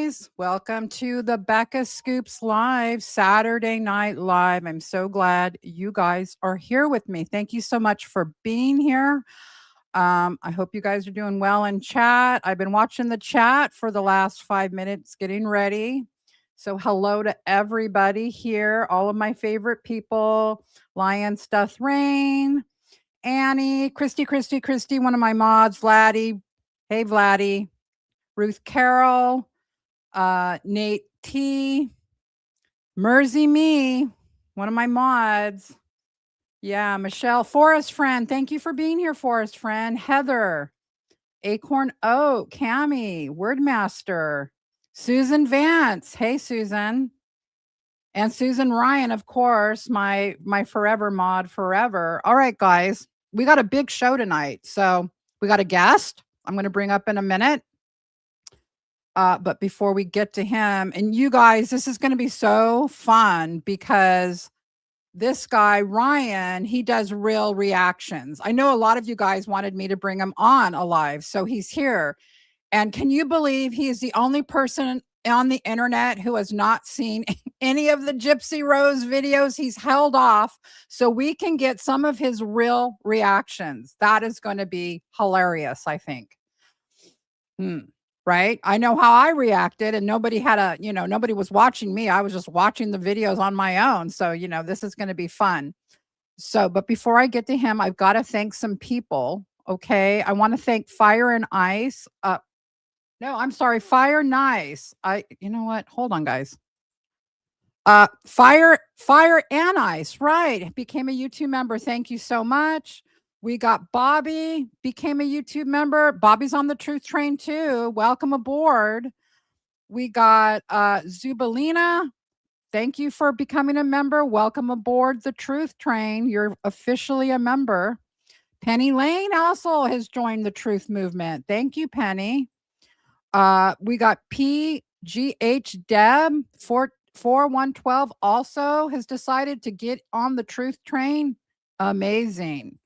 guys. Welcome to the Becca Scoops Live, Saturday Night Live. I'm so glad you guys are here with me. Thank you so much for being here. I hope you guys are doing well in chat. I've been watching the chat for the last 5 minutes, getting ready. So hello to everybody here, all of my favorite people, Lion Stuff Rain, Annie, Christy, one of my mods, Vladdy. Hey, Vladdy. Ruth Carroll, Nate T, Mersey Me, one of my mods. Yeah, Michelle, Forest Friend. Thank you for being here, Forest Friend. Heather, Acorn Oak, Cami, Wordmaster, Susan Vance. Hey, Susan. And Susan Ryan, of course, my forever mod forever. All right, guys, we got a big show tonight. So we got a guest I'm going to bring up in a minute. But before we get to him, and you guys, this is going to be so fun because this guy, Ryan, he does real reactions. I know a lot of you guys wanted me to bring him on alive, so he's here. And can you believe he is the only person on the internet who has not seen any of the Gypsy Rose videos? He's held off so we can get some of his real reactions. That is going to be hilarious, I think. Right? I know how I reacted, and nobody was watching me. I was just watching the videos on my own. So, this is going to be fun. So, but before I get to him, I've got to thank some people. Okay. I want to thank Fire and Ice. No, I'm sorry. Fire Nice. You know what? Hold on, guys. Fire and Ice. Right. Became a YouTube member. Thank you so much. We got Bobby, became a YouTube member. Bobby's on the Truth Train too. Welcome aboard. We got Zubalina. Thank you for becoming a member. Welcome aboard the Truth Train. You're officially a member. Penny Lane also has joined the Truth Movement. Thank you, Penny. We got PGH Deb 4112 also has decided to get on the Truth Train. Amazing.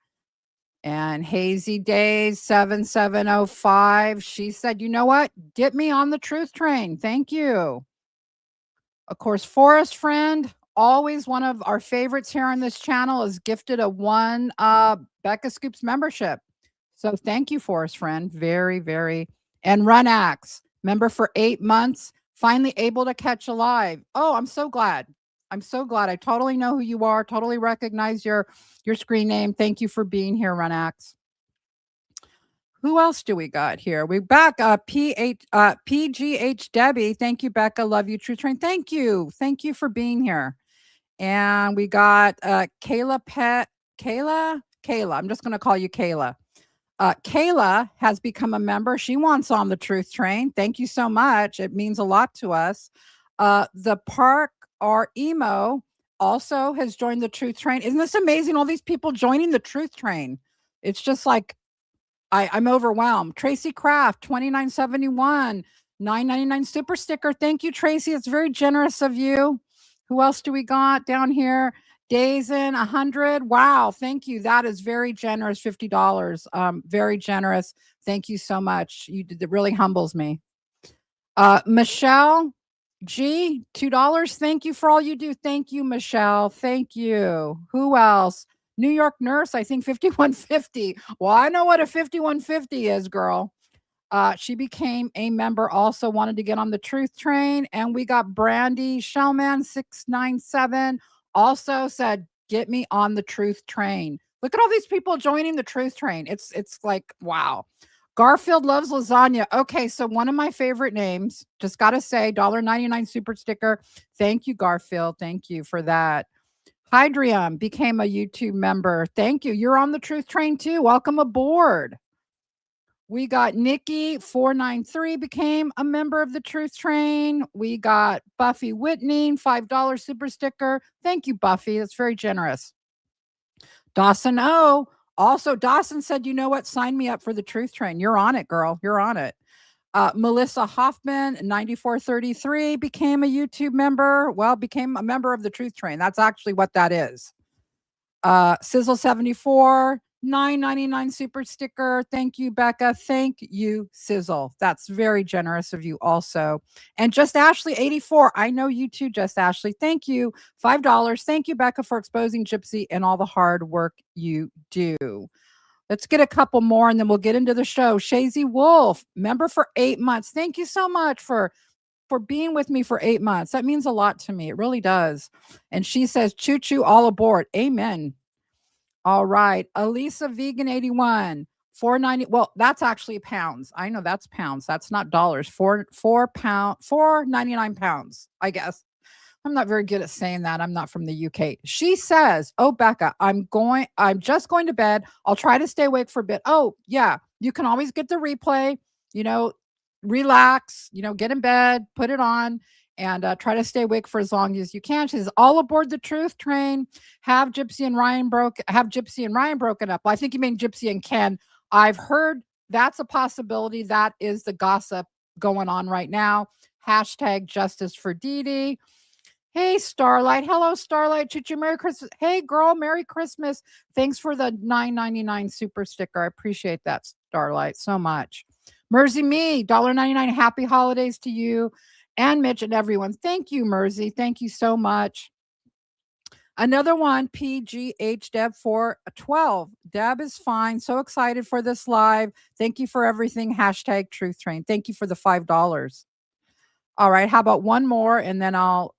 And Hazy Days 7705, she said, you know what? Get me on the Truth Train. Thank you. Of course, Forest Friend, always one of our favorites here on this channel, is gifted a one Becca Scoops membership. So thank you, Forest Friend. Very, very. And Run Axe, member for 8 months, finally able to catch a live. Oh, I'm so glad. I'm so glad. I totally know who you are. Totally recognize your screen name. Thank you for being here, Runax. Who else do we got here? We back PGH Debbie. Thank you, Becca. Love you, True Train. Thank you. Thank you for being here. And we got Kayla. I'm just going to call you Kayla. Kayla has become a member. She wants on the Truth Train. Thank you so much. It means a lot to us. The Park Our Emo also has joined the Truth Train. Isn't this amazing? All these people joining the Truth Train. It's just like, I'm overwhelmed. Tracy Craft, 2971, $9.99 super sticker. Thank you, Tracy. It's very generous of you. Who else do we got down here? Dazen, 100. Wow. Thank you. That is very generous. $50. Very generous. Thank you so much. It really humbles me. Michelle G, $2. Thank you for all you do. Thank you, Michelle. Thank you. Who else? New York Nurse, I think 5150. Well, I know what a 5150 is, girl. She became a member, also wanted to get on the Truth Train. And we got Brandy Shellman 697 also said, get me on the Truth Train. Look at all these people joining the Truth Train. It's like, wow. Garfield loves lasagna. Okay, so one of my favorite names, just got to say, $1.99 super sticker. Thank you, Garfield. Thank you for that. Hydrium became a YouTube member. Thank you. You're on the Truth Train too. Welcome aboard. We got Nikki 493 became a member of the Truth Train. We got Buffy Whitney, $5 super sticker. Thank you, Buffy. That's very generous. Dawson O. Also, Dawson said, you know what? Sign me up for the Truth Train. You're on it, girl. You're on it. Melissa Hoffman, 9433, became a YouTube member. Well, became a member of the Truth Train. That's actually what that is. Sizzle 74, $9.99 super sticker. Thank you, Becca. Thank you, Sizzle. That's very generous of you also. And Just Ashley 84. I know you too, Just Ashley. Thank you. $5. Thank you, Becca, for exposing Gypsy and all the hard work you do. Let's get a couple more and then we'll get into the show. Shazy Wolf, member for 8 months. Thank you so much for being with me for 8 months. That means a lot to me. It really does. And she says, choo choo, all aboard. Amen. All right. Elisa Vegan 81, 490. Well, that's actually pounds. I know that's pounds. That's not dollars. 499 pounds, I guess. I'm not very good at saying that. I'm not from the UK. She says, "Oh, Becca, I'm just going to bed. I'll try to stay awake for a bit." Oh, yeah. You can always get the replay, you know, relax, get in bed, put it on, and try to stay awake for as long as you can. She says, "All aboard the truth train. Have Gypsy and Ryan broken up." Well, I think you mean Gypsy and Ken. I've heard that's a possibility. That is the gossip going on right now. Hashtag justice for Dee Dee. Hey, Starlight. Hello, Starlight. Choo-choo. Merry Christmas. Hey, girl. Merry Christmas. Thanks for the $9.99 super sticker. I appreciate that, Starlight, so much. Mersey Me, $1.99. Happy holidays to you and Mitch and everyone. Thank you, Mersey. Thank you so much. Another one, PGH Deb 412. Deb is fine. So excited for this live. Thank you for everything. Hashtag Truth Train. Thank you for the $5. All right. How about one more, and then I'll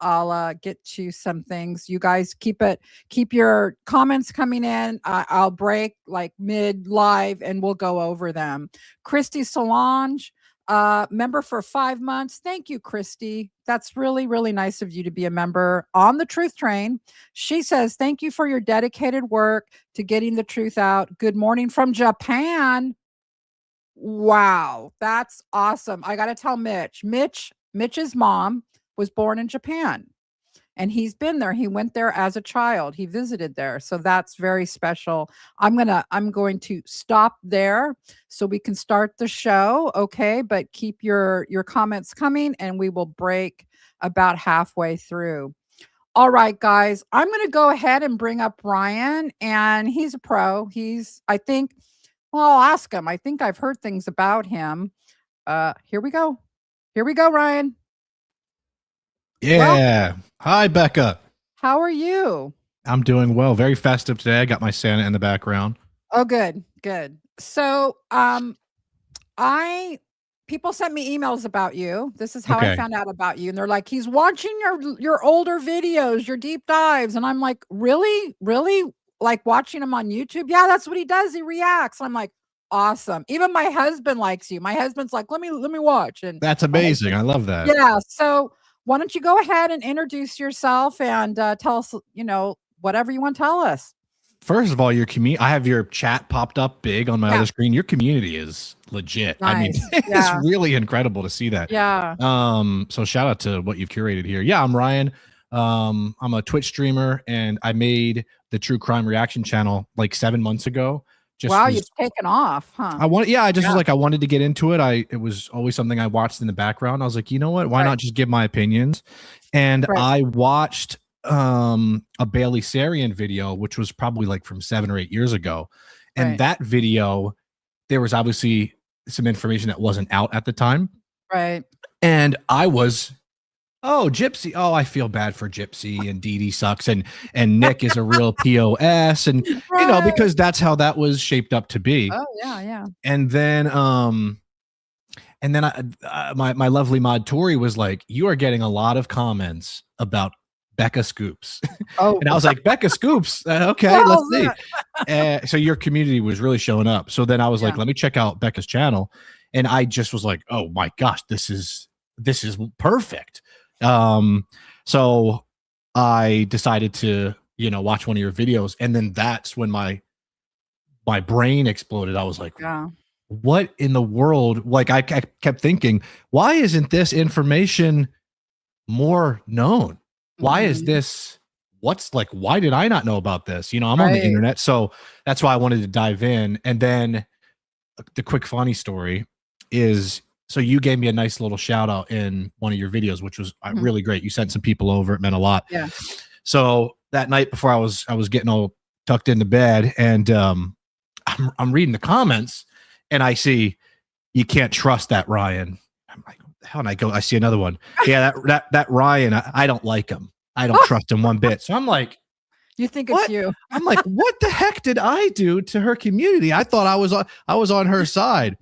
get to some things. You guys keep your comments coming in. I'll break like mid live, and we'll go over them. Christy Solange, member for 5 months. Thank you, Christy. That's really, really nice of you to be a member on the Truth Train. She says, "Thank you for your dedicated work to getting the truth out. Good morning from Japan." Wow, that's awesome. I got to tell Mitch's mom was born in Japan, and he's been there. He went there as a child. He visited there. So that's very special. I'm going to stop there so we can start the show. Okay. But keep your comments coming, and we will break about halfway through. All right, guys, I'm going to go ahead and bring up Ryan, and he's a pro. I'll ask him. I think I've heard things about him. Here we go. Here we go, Ryan. Yeah. Well, hi, Becca. How are you? I'm doing well. Very festive today. I got my Santa in the background. Oh, good. Good. So, people sent me emails about you. This is how I found out about you. And they're like, he's watching your older videos, your deep dives. And I'm like, really? Really? Like watching him on YouTube? Yeah, that's what he does. He reacts. I'm like, awesome. Even my husband likes you. My husband's like, let me watch. And that's amazing. I love that. Yeah. So why don't you go ahead and introduce yourself and tell us, whatever you want to tell us. First of all, your community, I have your chat popped up big on my other screen. Your community is legit. Nice. I mean, it's really incredible to see that. Yeah. So shout out to what you've curated here. Yeah, I'm Ryan. I'm a Twitch streamer, and I made the True Crime Reaction channel like 7 months ago. You've taken off, huh? I was like, I wanted to get into it. It was always something I watched in the background. I was like, you know what? Why not just give my opinions? And I watched a Bailey Sarian video, which was probably like from 7 or 8 years ago. And that video, there was obviously some information that wasn't out at the time. Right. And I was, oh, Gypsy. Oh, I feel bad for Gypsy, and Dee Dee sucks. And Nick is a real POS. And, because that's how that was shaped up to be. Oh, yeah, yeah. And then, my lovely mod Tori was like, you are getting a lot of comments about Becca Scoops. Oh, and I was like, Becca Scoops. Okay, let's see. So your community was really showing up. So then I was like, let me check out Becca's channel. And I just was like, oh my gosh, this is perfect. So I decided to, watch one of your videos, and then that's when my brain exploded. I was like, what in the world? Like I kept thinking, why isn't this information more known? Why is this? Why did I not know about this? I'm on the internet. So that's why I wanted to dive in. And then the quick funny story is, so you gave me a nice little shout out in one of your videos, which was really great. You sent some people over. It meant a lot. Yeah. So that night before I was getting all tucked into bed, and I'm reading the comments and I see you can't trust that Ryan. I'm like, what the hell? And I see another one. Yeah, that Ryan, I don't like him. I don't trust him one bit. So I'm like, you think what? It's you. I'm like, what the heck did I do to her community? I thought I was on her side.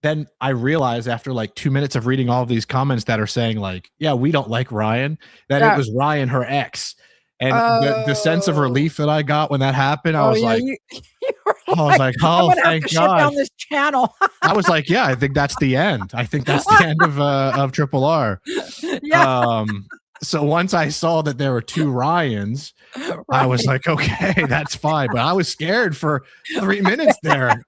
Then I realized after like 2 minutes of reading all of these comments that are saying like, yeah, we don't like Ryan, that it was Ryan, her ex. And the sense of relief that I got when that happened, I was like, oh, thank God. Shut down this channel. I was like, yeah, I think that's the end. I think that's the end of Triple R. Yeah. So once I saw that there were 2 Ryans, I was like, okay, that's fine. But I was scared for 3 minutes there.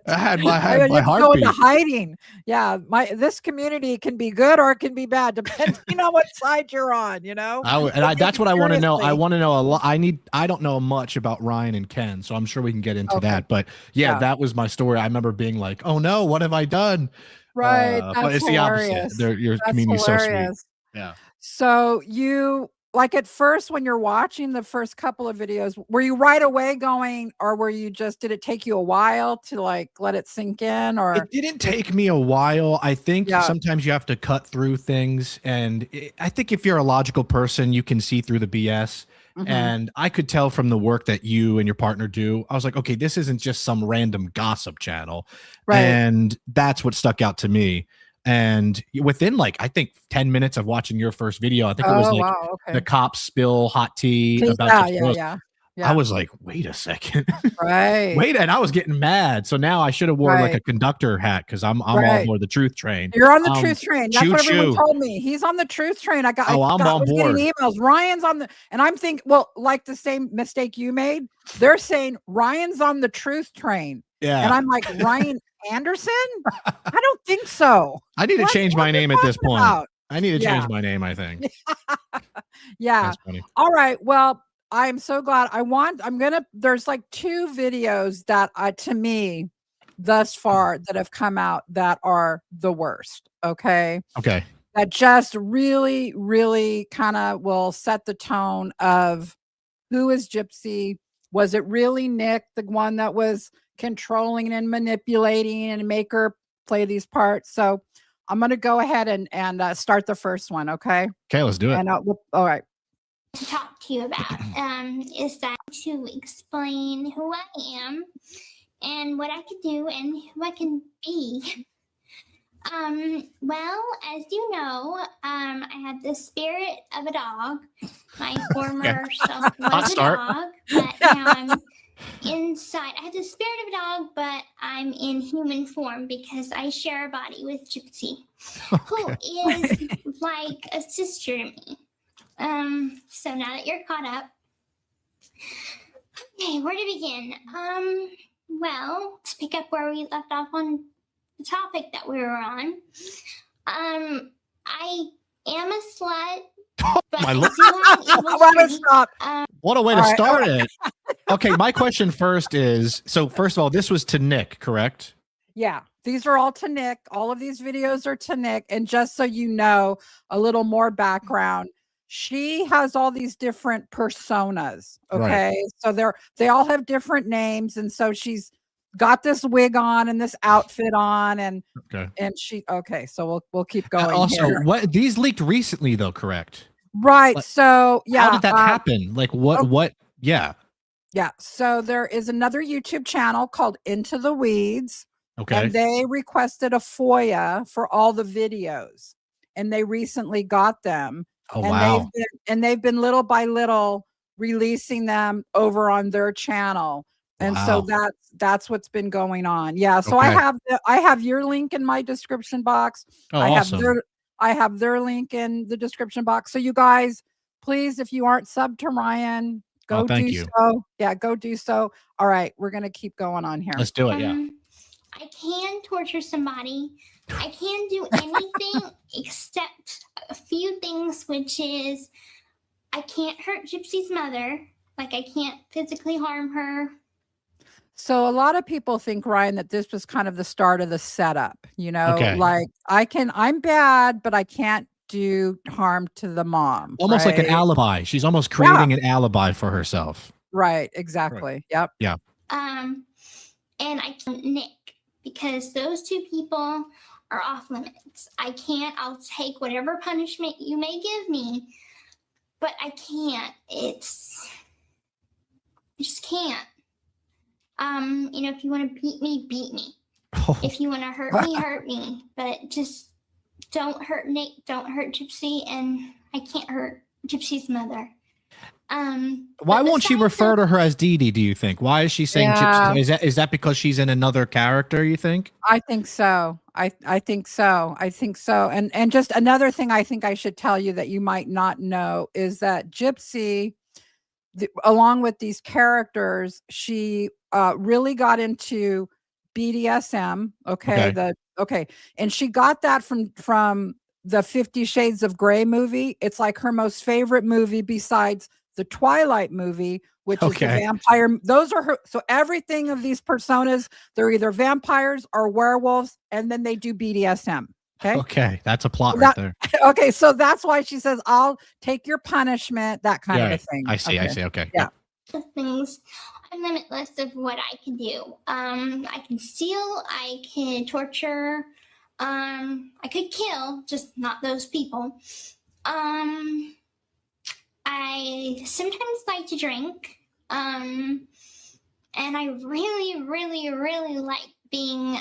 I had my heartbeat. Go into hiding. Yeah, this community can be good or it can be bad, depending on what side you're on. You know. That's what I want to know. I want to know a lot. I don't know much about Ryan and Ken, so I'm sure we can get into that. But yeah, that was my story. I remember being like, oh no, what have I done? Right. But it's hilarious. The opposite. Your community is so sweet. Yeah. So you like at first when you're watching the first couple of videos, were you right away going, or were you did it take you a while to like let it sink in? Or it didn't take me a while. I think sometimes you have to cut through things. And I think if you're a logical person, you can see through the BS. And I could tell from the work that you and your partner do. I was like, okay, this isn't just some random gossip channel. Right. And that's what stuck out to me. And within like, I think 10 minutes of watching your first video, I think it was like the cops spill hot tea about yeah. I was like, wait a second. Right. Wait, and I was getting mad. So now I should have worn like a conductor hat because I'm all for the truth train. You're on the truth train. That's what everyone told me. He's on the truth train. I'm on board. Emails. Ryan's on the, and I'm thinking, well, like the same mistake you made. They're saying Ryan's on the truth train. Yeah. And I'm like, Ryan Anderson? I don't think so. I need to change my name at this point. I need to change my name, I think. Yeah. That's funny. All right. Well, I'm so glad. There's like 2 videos that to me thus far that have come out that are the worst. Okay. That just really, really kind of will set the tone of who is Gypsy. Was it really Nick, the one that was controlling and manipulating and make her play these parts? So I'm going to go ahead and start the first one. Okay, let's do it. And all right. To talk to you about is that to explain who I am and what I can do and who I can be. Well, as you know, I had the spirit of a dog. My former self was a dog, but now I'm inside. I had the spirit of a dog, but I'm in human form because I share a body with Gypsy, who is like a sister to me. So now that you're caught up, okay, where to begin? Well, to pick up where we left off on the topic that we were on, I am a slut. But what a way to start it. Okay, my question first is, so first of all, this was to Nick, correct? Yeah, these are all to Nick. All of these videos are to Nick. And just so you know, a little more background, she has all these different personas. Okay. Right. So they all have different names. And so she's got this wig on and this outfit on and so we'll keep going. Also, what these leaked recently though, correct? Right. Like, so yeah. How did that happen? Like what? Yeah. Yeah. So there is another YouTube channel called Into the Weeds. Okay. And they requested a FOIA for all the videos and they recently got them. Oh, wow. They've been little by little releasing them over on their channel. And so that's what's been going on. Yeah. So I have your link in my description box. Oh, I have their link in the description box. So you guys, please, if you aren't subbed to Ryan, go do so. Yeah, go do so. All right, we're gonna keep going on here. Let's do it. Yeah. I can torture somebody. I can do anything except a few things, which is I can't hurt Gypsy's mother. Like I can't physically harm her. So a lot of people think, Ryan, that this was kind of the start of the setup, you know, like I'm bad, but I can't do harm to the mom. Almost like an alibi. She's almost creating an alibi for herself. Right. Exactly. Right. Yep. Yeah. and I can't Nick, because those two people are off limits. I'll take whatever punishment you may give me, but I can't. I just can't. If you want to beat me, beat me. If you want to hurt me, but just don't hurt Nick, don't hurt Gypsy, and I can't hurt Gypsy's mother. Why won't she refer to her as Dee Dee, do you think? Why is she saying Gypsy? Is that because she's in another character, you think? I think so. I think so. I think so. And just another thing I think I should tell you that you might not know is that Gypsy, along with these characters, she really got into BDSM. Okay. And she got that from the 50 Shades of Grey movie. It's like her most favorite movie besides the Twilight movie, which is the vampire. Those are her. So everything of these personas, they're either vampires or werewolves, and then they do BDSM. Okay. That's a plot right there. Okay. So that's why she says, I'll take your punishment, that kind of a thing. I see. Okay. Yeah. Things, I'm limitless of what I can do. I can steal, I can torture, I could kill, just not those people. I sometimes like to drink, and I really, really, really like being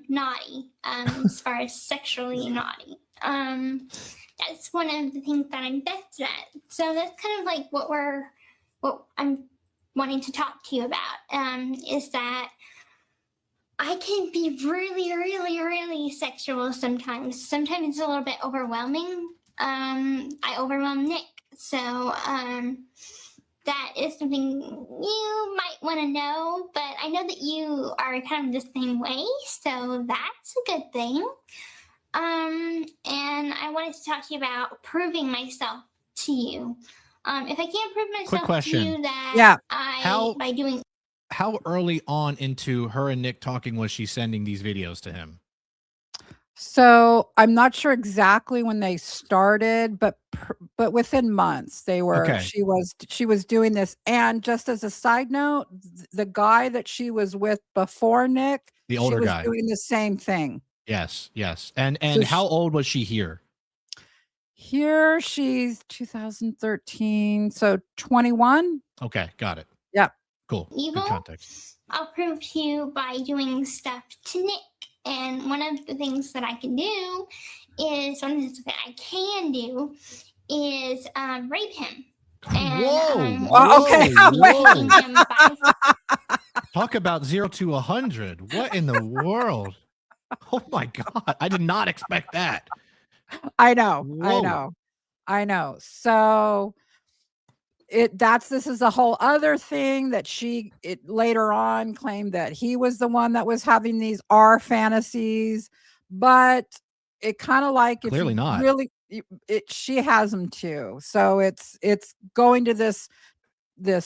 naughty, as far as sexually naughty. That's one of the things that I'm best at. So that's kind of like what I'm wanting to talk to you about, is that I can be really, really, really sexual sometimes. Sometimes it's a little bit overwhelming. I overwhelm Nick. So that is something you might want to know, but I know that you are kind of the same way, so that's a good thing. And I wanted to talk to you about proving myself to you. If I can't prove myself to you that how early on into her and Nick talking was she sending these videos to him? So I'm not sure exactly when they started, but within months they were. She was doing this. And just as a side note, the guy that she was with before Nick, the older she was guy, doing the same thing. Yes. And so how old was she here? Here she's 2013, so 21. Okay, got it. Yeah, cool. Evil. Good context. I'll prove to you by doing stuff to Nick. And one of the things that I can do is rape him. And, whoa. Talk about 0 to 100. What in the world? Oh my God. I did not expect that. I know. So this is a whole other thing that she later on claimed that he was the one that was having these fantasies, but it kind of like clearly not really she has them too. So it's going to this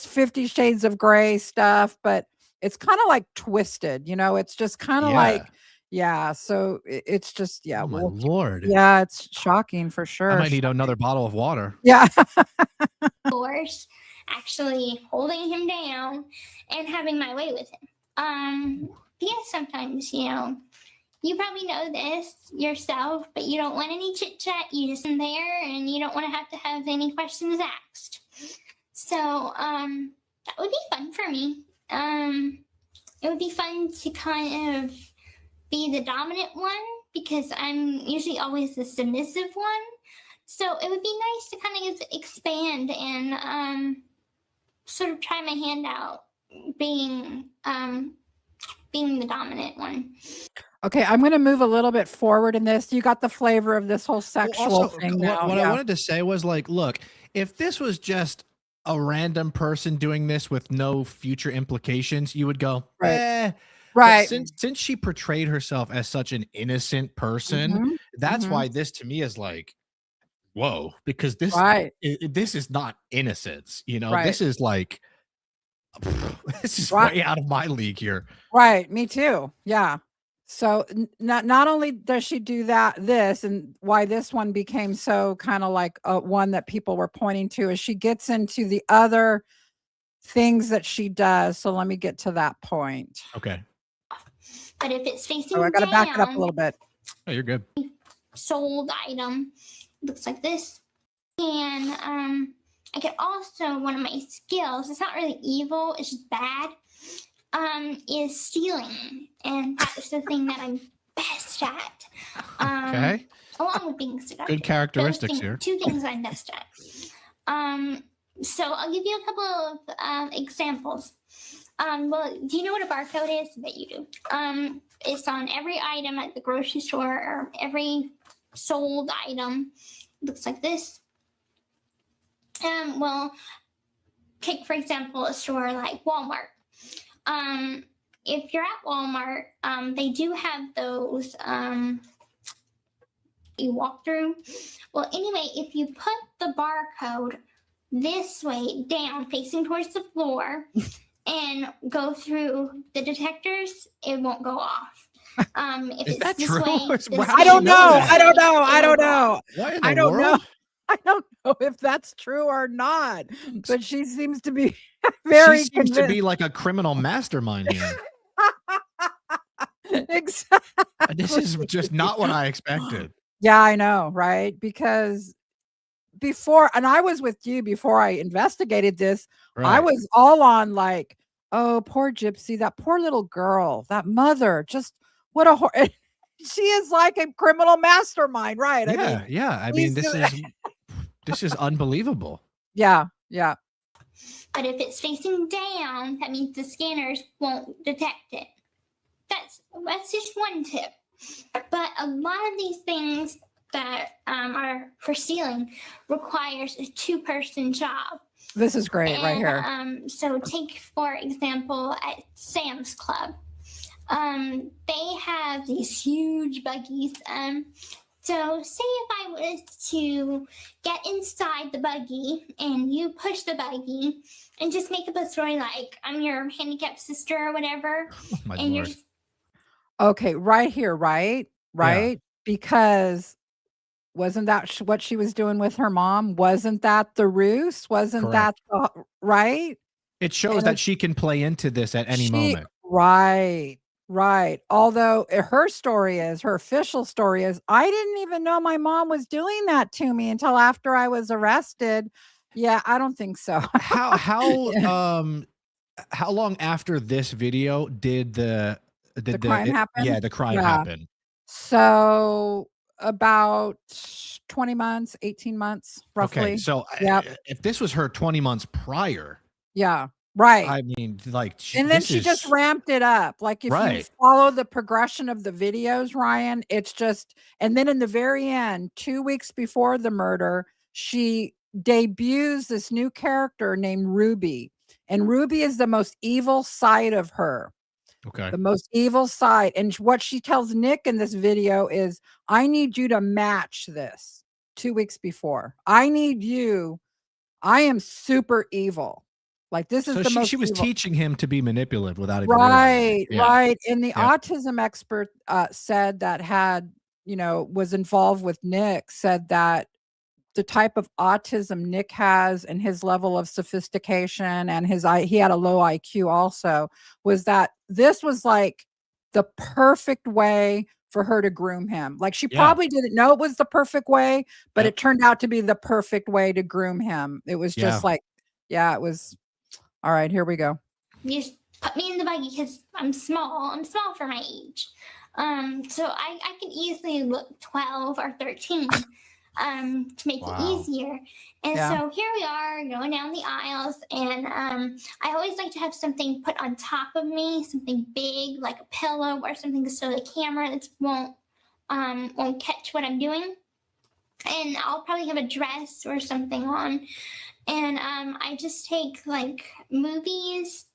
50 Shades of Grey stuff, but it's kind of like twisted, it's just kind of like. Yeah, so it's just Oh my Lord. Yeah, it's shocking for sure. I might need another bottle of water. Yeah. Force, actually holding him down and having my way with him. Sometimes, you probably know this yourself, but you don't want any chit chat. You just in there and you don't want to have any questions asked. So that would be fun for me. It would be fun to kind of be the dominant one, because I'm usually always the submissive one. So it would be nice to kind of expand and sort of try my hand out being the dominant one. Okay, I'm going to move a little bit forward in this. You got the flavor of this whole sexual thing now. What I wanted to say was, like, look, if this was just a random person doing this with no future implications, you would go, right. Right. Since she portrayed herself as such an innocent person, that's why this to me is like, whoa, because this is not innocence, this is like, this is way out of my league here. Right. Me too. Yeah. So not only does she do this and why this one became so kind of like one that people were pointing to, is she gets into the other things that she does. So let me get to that point. Okay. But if it's facing Oh, I got to back it up a down, little bit. Oh, you're good. sold item looks like this. And I can also, one of my skills, it's not really evil, it's just bad, is stealing. And that is the thing that I'm best at. Okay. Along with being seductive. Good characteristics here. Two things I'm best at. So I'll give you a couple of examples. Well, do you know what a barcode is? I bet you do. It's on every item at the grocery store or every sold item. It looks like this. Well, take for example a store like Walmart. If you're at Walmart, they do have those you walk through. Well, anyway, if you put the barcode this way down, facing towards the floor, and go through the detectors, it won't go off. If Is it's that this true? way, I don't know. I don't know. I don't know. What in I the don't know. world? I don't know if that's true or not, but she seems to be very She seems to convinced. be like a criminal mastermind here. Exactly. This is just not what I expected. Yeah, I know, right? Because before, and I was with you before I investigated this, I Right. was all on like, oh, poor Gypsy, that poor little girl, that mother, just what a she is like a criminal mastermind, right? Yeah. I mean, this is unbelievable. Yeah. But if it's facing down, that means the scanners won't detect it. That's just one tip. But a lot of these things that are for stealing requires a two-person job. This is great right here. So take, for example, at Sam's Club. They have these huge buggies. So say if I was to get inside the buggy and you push the buggy and just make up a story like I'm your handicapped sister or whatever. Oh, my And Lord. Okay, right here, right? Because wasn't that what she was doing with her mom? Wasn't that the ruse? Wasn't Correct. that right? It shows And that she can play into this at any moment. Right. Although her official story is, I didn't even know my mom was doing that to me until after I was arrested. Yeah, I don't think so. How long after this video did the crime happen? Yeah, the crime happen. So about 20 months, 18 months, roughly. Okay, so if this was her 20 months prior, yeah, right. I mean, like, and then she just ramped it up. Like if you follow the progression of the videos, Ryan, it's just, and then in the very end, 2 weeks before the murder, she debuts this new character named Ruby. And Ruby is the most evil side of her. Okay. The most evil side. And what she tells Nick in this video is, I need you to match this 2 weeks before. I am super evil. Like this is the most. She was teaching him to be manipulative without even right. Yeah. And the autism expert said that was involved with Nick, said that the type of autism Nick has and his level of sophistication and he had a low IQ also, was that this was like the perfect way for her to groom him. Like she probably didn't know it was the perfect way, but it turned out to be the perfect way to groom him. It was just like, it was. All right, here we go. You just put me in the buggy because I'm small. I'm small for my age. So I can easily look 12 or 13. To make it easier. And so here we are going down the aisles, and I always like to have something put on top of me, something big like a pillow or something, so the camera won't catch what I'm doing. And I'll probably have a dress or something on. And I just take like movies,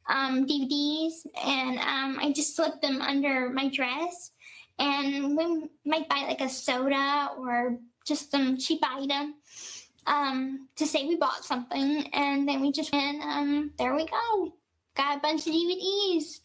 DVDs, and I just slip them under my dress. And we might buy like a soda or just some cheap item to say we bought something, and then we just went, there we go, got a bunch of DVDs.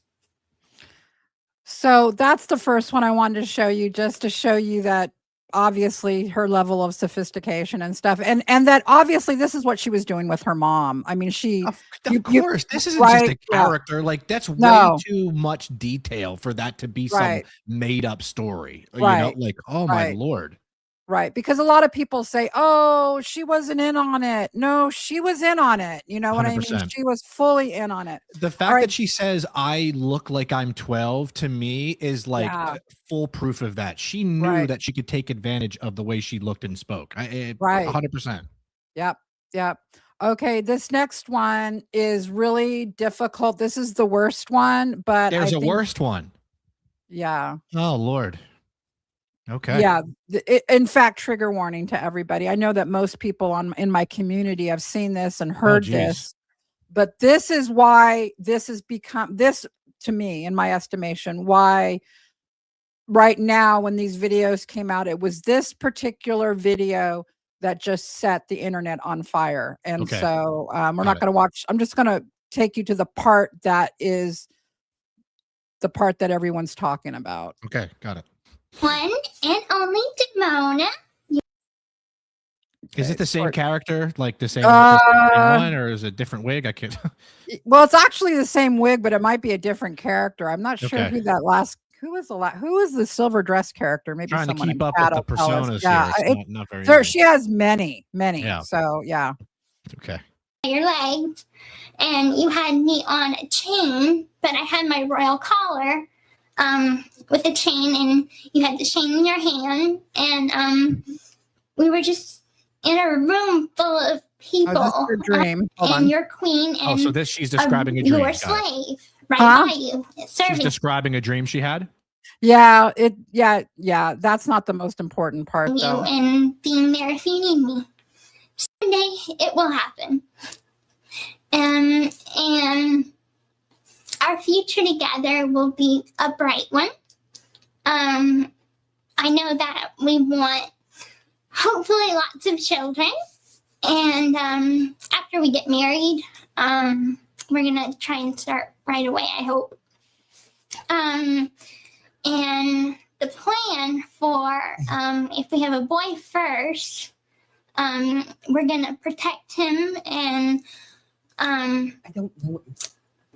So that's the first one I wanted to show you, just to show you that obviously her level of sophistication and stuff, and that obviously this is what she was doing with her mom. I mean, Of course, this isn't just right, a character. Like that's way No. too much detail for that to be some Right. made up story. You know, Right. like, oh my Right. Lord. Right, because a lot of people say, "Oh, she wasn't in on it." No, she was in on it. You know what I mean? 100%. She was fully in on it. The All fact right. that she says I look like I'm 12 to me is like Yeah. full proof of that. She knew Right. that she could take advantage of the way she looked and spoke. Right. 100%. Yep. Yep. Okay, this next one is really difficult. This is the worst one, but I There's a think worst one. yeah. Oh Lord. Okay. Yeah, in fact, trigger warning to everybody. I know that most people in my community have seen this and heard geez. this, but this is why this has become this to me, in my estimation, why right now when these videos came out, it was this particular video that just set the internet on fire. And Okay. so we're Got not it. going to watch. I'm just going to take you to the part that is the part that everyone's talking about. Okay, got it. One and only Demona. Is it the same character, like the same Uh, one, or is it a different wig? I can't. Well, it's actually the same wig, but it might be a different character. I'm not sure Okay. who is the silver dress character? Maybe Trying to someone keep in up with the Shadow Palace. personas Yeah, here. It's not very there, easy. she has many. Yeah. So yeah. Okay. Your legs, and you had me on a chain, but I had my royal collar with a chain, and you had the chain in your hand, and we were just in a room full of people. Oh, this is your dream. Hold and on. your queen, and So this she's describing a dream. your Got it. slave right Huh? by you, She's serving describing a dream she had. Yeah, that's not the most important part you though. and being there if you need me. Someday it will happen. And our future together will be a bright one. I know that we want hopefully lots of children. And after we get married, we're gonna try and start right away, I hope. And the plan for if we have a boy first, we're gonna protect him and I don't know.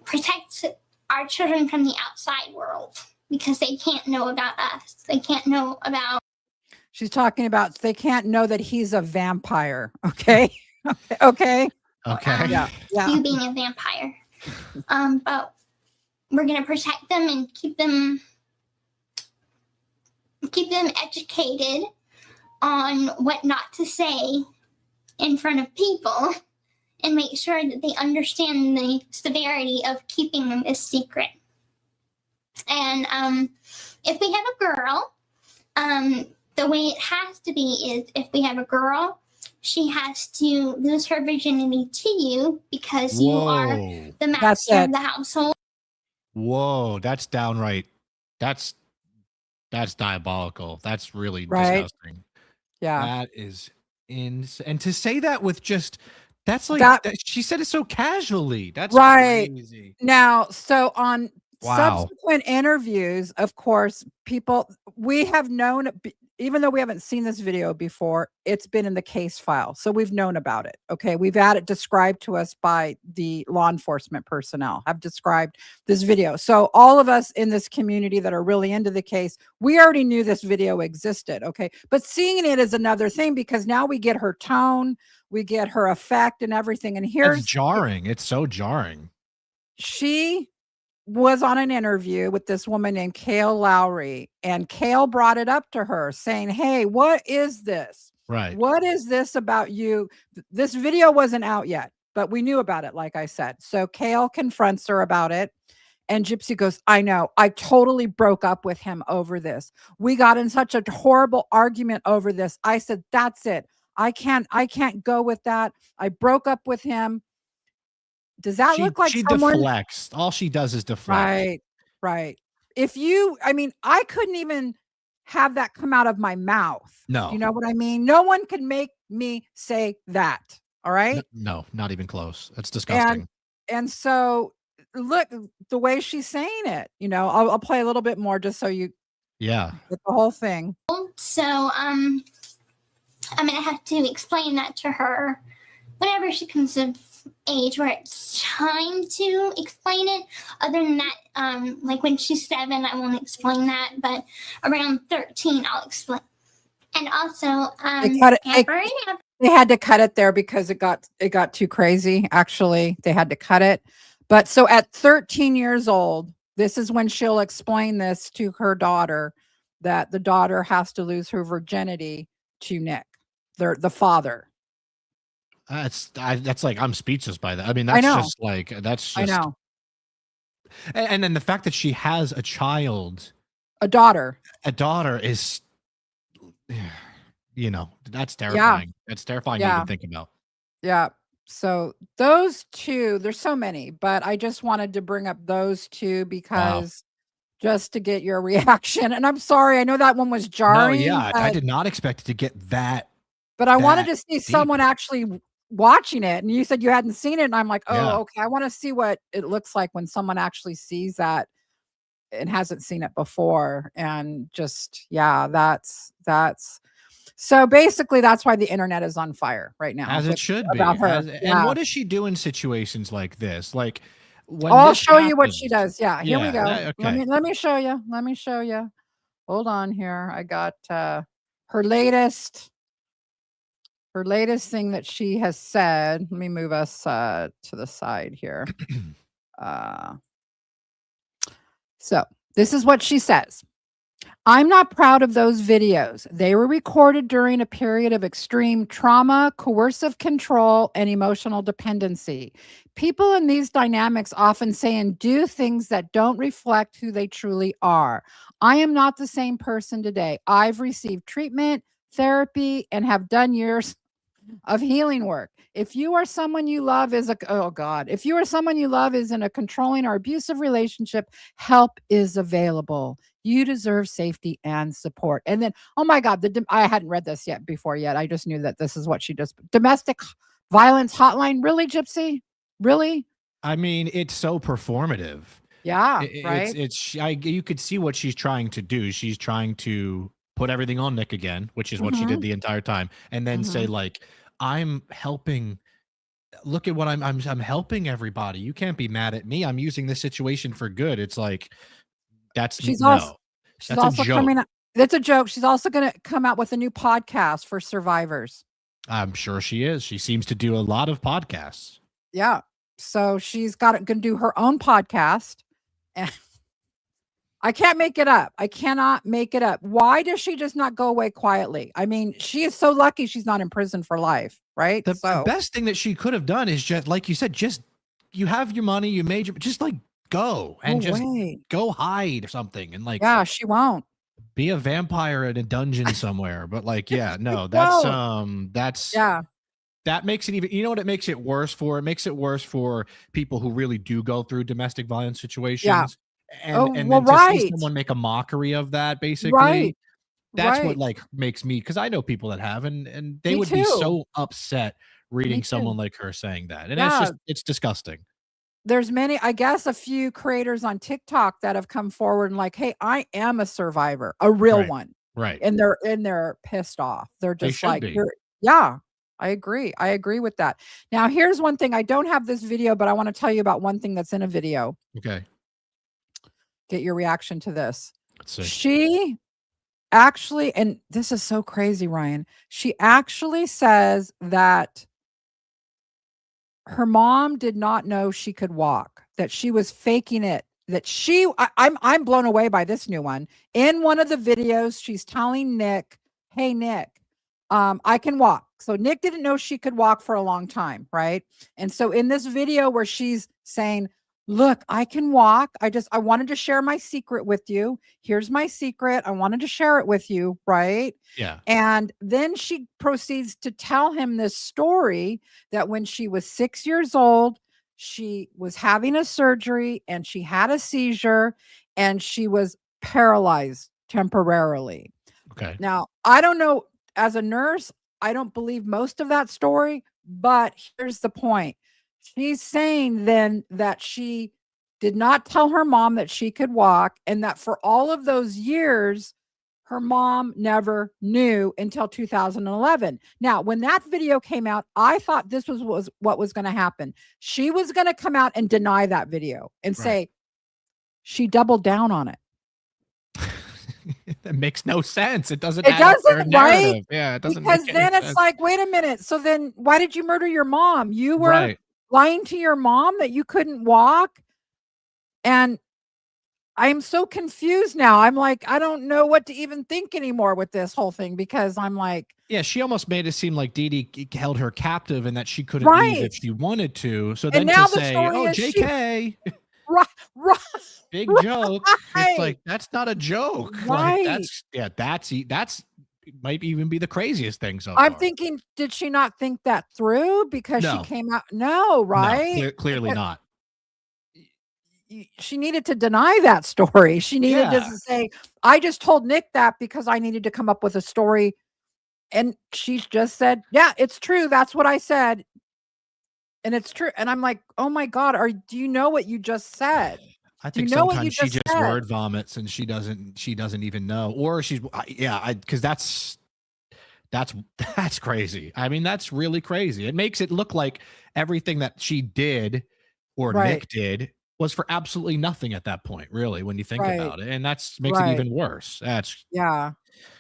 protect our children from the outside world because they can't know about us. They can't know about. She's talking about they can't know that he's a vampire. Okay. Okay. Okay. Yeah. You being a vampire. But we're gonna protect them and keep them educated on what not to say in front of people, and make sure that they understand the severity of keeping them a secret. And if we have a girl, the way it has to be is if we have a girl, she has to lose her virginity to you because you are the master of the household. Whoa, that's downright. That's diabolical. That's really disgusting. Yeah. That is insane. And to say that with just that's like she said it so casually. That's crazy. Now, so on Wow. subsequent interviews, of course, we have known, even though we haven't seen this video before, it's been in the case file. So we've known about it. Okay. We've had it described to us by the law enforcement personnel, have described this video. So all of us in this community that are really into the case, we already knew this video existed. Okay. But seeing it is another thing because now we get her tone, we get her effect and everything. And here's jarring. It's so jarring. She was on an interview with this woman named Kale Lowry, and Kale brought it up to her saying, "Hey, what is this? Right. What is this about you?" This video wasn't out yet, but we knew about it, like I said. So Kale confronts her about it. And Gypsy goes, "I know. I totally broke up with him over this. We got in such a horrible argument over this. I said, that's it. I can't go with that. I broke up with him." Does that look like she someone? deflects? All she does is deflect. Right. I couldn't even have that come out of my mouth. No. You know what I mean? No one can make me say that. All right. No, not even close. That's disgusting. And so look, the way she's saying it, I'll play a little bit more just so you get the whole thing. So I'm gonna have to explain that to her whenever she comes of age where it's time to explain it. Other than that, like when she's 7, I won't explain that, but around 13, I'll explain. And also, they had to cut it there because it got too crazy. Actually, they had to cut it. But so at 13 years old, this is when she'll explain this to her daughter, that the daughter has to lose her virginity to Nick, the father. That's like, I'm speechless by that. I mean, that's just like, that's just, I know. And then the fact that she has a child, a daughter is, you know, that's terrifying. Yeah. That's terrifying to even think about. Yeah. So those two, there's so many, but I just wanted to bring up those two because just to get your reaction. And I'm sorry, I know that one was jarring. No, yeah, I did not expect it to get that. But I wanted to see someone actually watching it. And you said you hadn't seen it. And I'm like, oh, okay. I want to see what it looks like when someone actually sees that and hasn't seen it before. And just, that's so basically that's why the internet is on fire right now. As it should be. About her. And what does she do in situations like this? Like, when I'll show you what she does. Yeah, here we go. Okay. Let me show you. Let me show you. Hold on here. I got her latest thing that she has said. Let me move us to the side here. So this is what she says. I'm not proud of those videos. They were recorded during a period of extreme trauma, coercive control, and emotional dependency. People in these dynamics often say and do things that don't reflect who they truly are. I am not the same person today. I've received treatment, therapy, and have done years of healing work. If you are someone you love if you are someone you love is in a controlling or abusive relationship, help is available. You deserve safety and support. And then, oh my God, I hadn't read this before. I just knew that this is what she does. Domestic violence hotline. Really, Gypsy? Really? I mean, it's so performative. Yeah, right. You could see what she's trying to do. She's trying to put everything on Nick again, which is what she did the entire time, and then say like, I'm helping. Look at what I'm helping everybody. You can't be mad at me. I'm using this situation for good. It's like, she's also coming out. That's a joke. She's also going to come out with a new podcast for survivors. I'm sure she is. She seems to do a lot of podcasts. Yeah. So she's going to do her own podcast. And I can't make it up. I cannot make it up. Why does she just not go away quietly? I mean, she is so lucky she's not in prison for life, right? The best thing that she could have done is just, like you said, you have your money, you made just like go and go hide or something. And like, she won't be a vampire in a dungeon somewhere. But like, that makes it even, you know what it makes it worse for? It makes it worse for people who really do go through domestic violence situations. Yeah. And then to see someone make a mockery of that, basically, that's what like makes me, because I know people that have, and they would be so upset reading someone like her saying that. And it's disgusting. There's a few creators on TikTok that have come forward and like, hey, I am a survivor, a real one. Right. And they're pissed off. They're just like, I agree. I agree with that. Now, here's one thing. I don't have this video, but I want to tell you about one thing that's in a video. Okay. Get your reaction to this. Let's see. She actually, and this is so crazy, Ryan, she actually says that her mom did not know she could walk, that she was faking it, that I'm blown away by this new one. In one of the videos, she's telling Nick, hey, Nick, I can walk. So Nick didn't know she could walk for a long time, right? And so in this video where she's saying, look, I can walk. I wanted to share my secret with you. Here's my secret. I wanted to share it with you, right? Yeah. And then she proceeds to tell him this story that when she was 6 years old, she was having a surgery and she had a seizure and she was paralyzed temporarily. Okay. Now, I don't know, as a nurse, I don't believe most of that story, but here's the point. She's saying then that she did not tell her mom that she could walk, and that for all of those years, her mom never knew until 2011. Now, when that video came out, I thought this was what was going to happen. She was going to come out and deny that video and say she doubled down on it. That makes no sense. It doesn't. It doesn't, right? Yeah, it doesn't. Because then it's like, wait a minute. So then, why did you murder your mom? You were lying to your mom that you couldn't walk, and I'm so confused now. I'm like, I don't know what to even think anymore with this whole thing, because I'm like, yeah, she almost made it seem like Dee Dee held her captive and that she couldn't leave if she wanted to. So then to say, "Oh, JK." Right. Big joke. It's like, that's not a joke. Right. Like, that's might even be the craziest thing so I'm far. thinking, did she not think that through because she came out? No, right? No, clearly not. She needed to deny that story. She needed to say, I just told Nick that because I needed to come up with a story. And she just said, yeah, it's true. That's what I said. And it's true. And I'm like, oh my God, do you know what you just said? I think sometimes she just word vomits and she doesn't even know, or she's because that's crazy. I mean, that's really crazy. It makes it look like everything that she did or Nick did was for absolutely nothing at that point, really, when you think about it. And that's makes it even worse. That's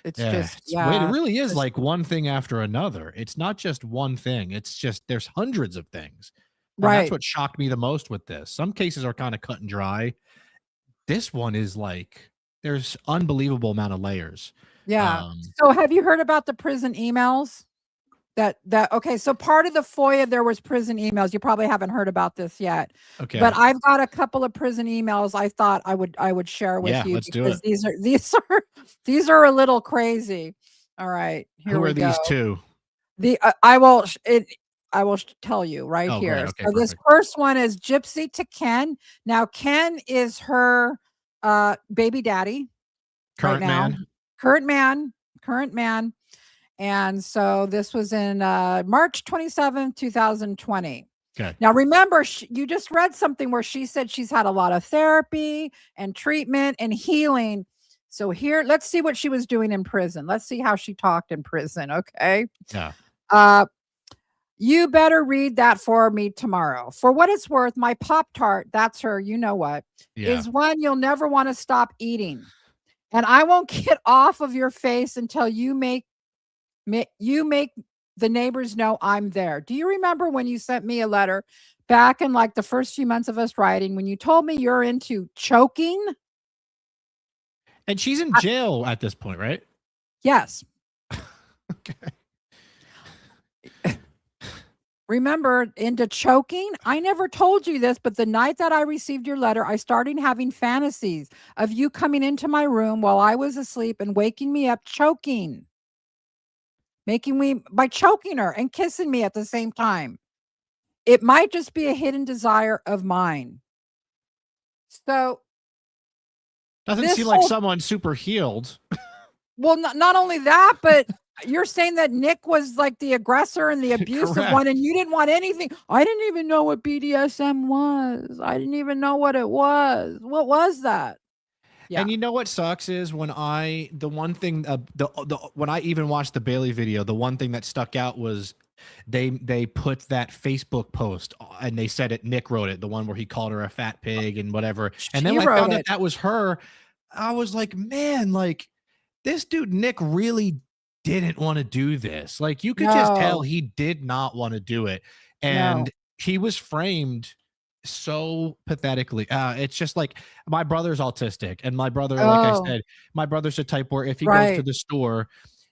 it's just it really is like one thing after another. It's not just one thing. It's just there's hundreds of things. And that's what shocked me the most with this. Some cases are kind of cut and dry. This one is like, there's unbelievable amount of layers. Yeah. So have you heard about the prison emails? Okay, so part of the FOIA, there was prison emails. You probably haven't heard about this yet. Okay. But I've got a couple of prison emails I thought I would share with you, let's do it. These are a little crazy. All right. Who are these two? I will tell you right here. Right. Okay, so this first one is Gypsy to Ken. Now, Ken is her baby daddy. Current man. Current man. And so this was in March 27th, 2020. Okay. Now, remember, you just read something where she said she's had a lot of therapy and treatment and healing. So here, let's see what she was doing in prison. Let's see how she talked in prison. Okay. Yeah. You better read that for me tomorrow. For what it's worth, my Pop-Tart, that's her, you know what, is one you'll never want to stop eating. And I won't get off of your face until you make the neighbors know I'm there. Do you remember when you sent me a letter back in like the first few months of us writing, when you told me you're into choking? And she's in jail at this point, right? Yes. Okay. Remember, into choking? I never told you this, but the night that I received your letter, I started having fantasies of you coming into my room while I was asleep and waking me up choking. By choking her and kissing me at the same time. It might just be a hidden desire of mine. So doesn't seem like someone super healed. Well, not only that, but you're saying that Nick was like the aggressor and the abusive one, and you didn't want anything. I didn't even know what BDSM was. I didn't even know what it was. What was that? Yeah. And you know what sucks is when I even watched the Bailey video, the one thing that stuck out was they put that Facebook post and they said it. Nick wrote it, the one where he called her a fat pig and whatever. And then when I found that was her, I was like, man, like this dude Nick really didn't want to do this. Like you could just tell he did not want to do it, and he was framed so pathetically. It's just like my brother's autistic, and my brother, like I said, my brother's the type where if he goes to the store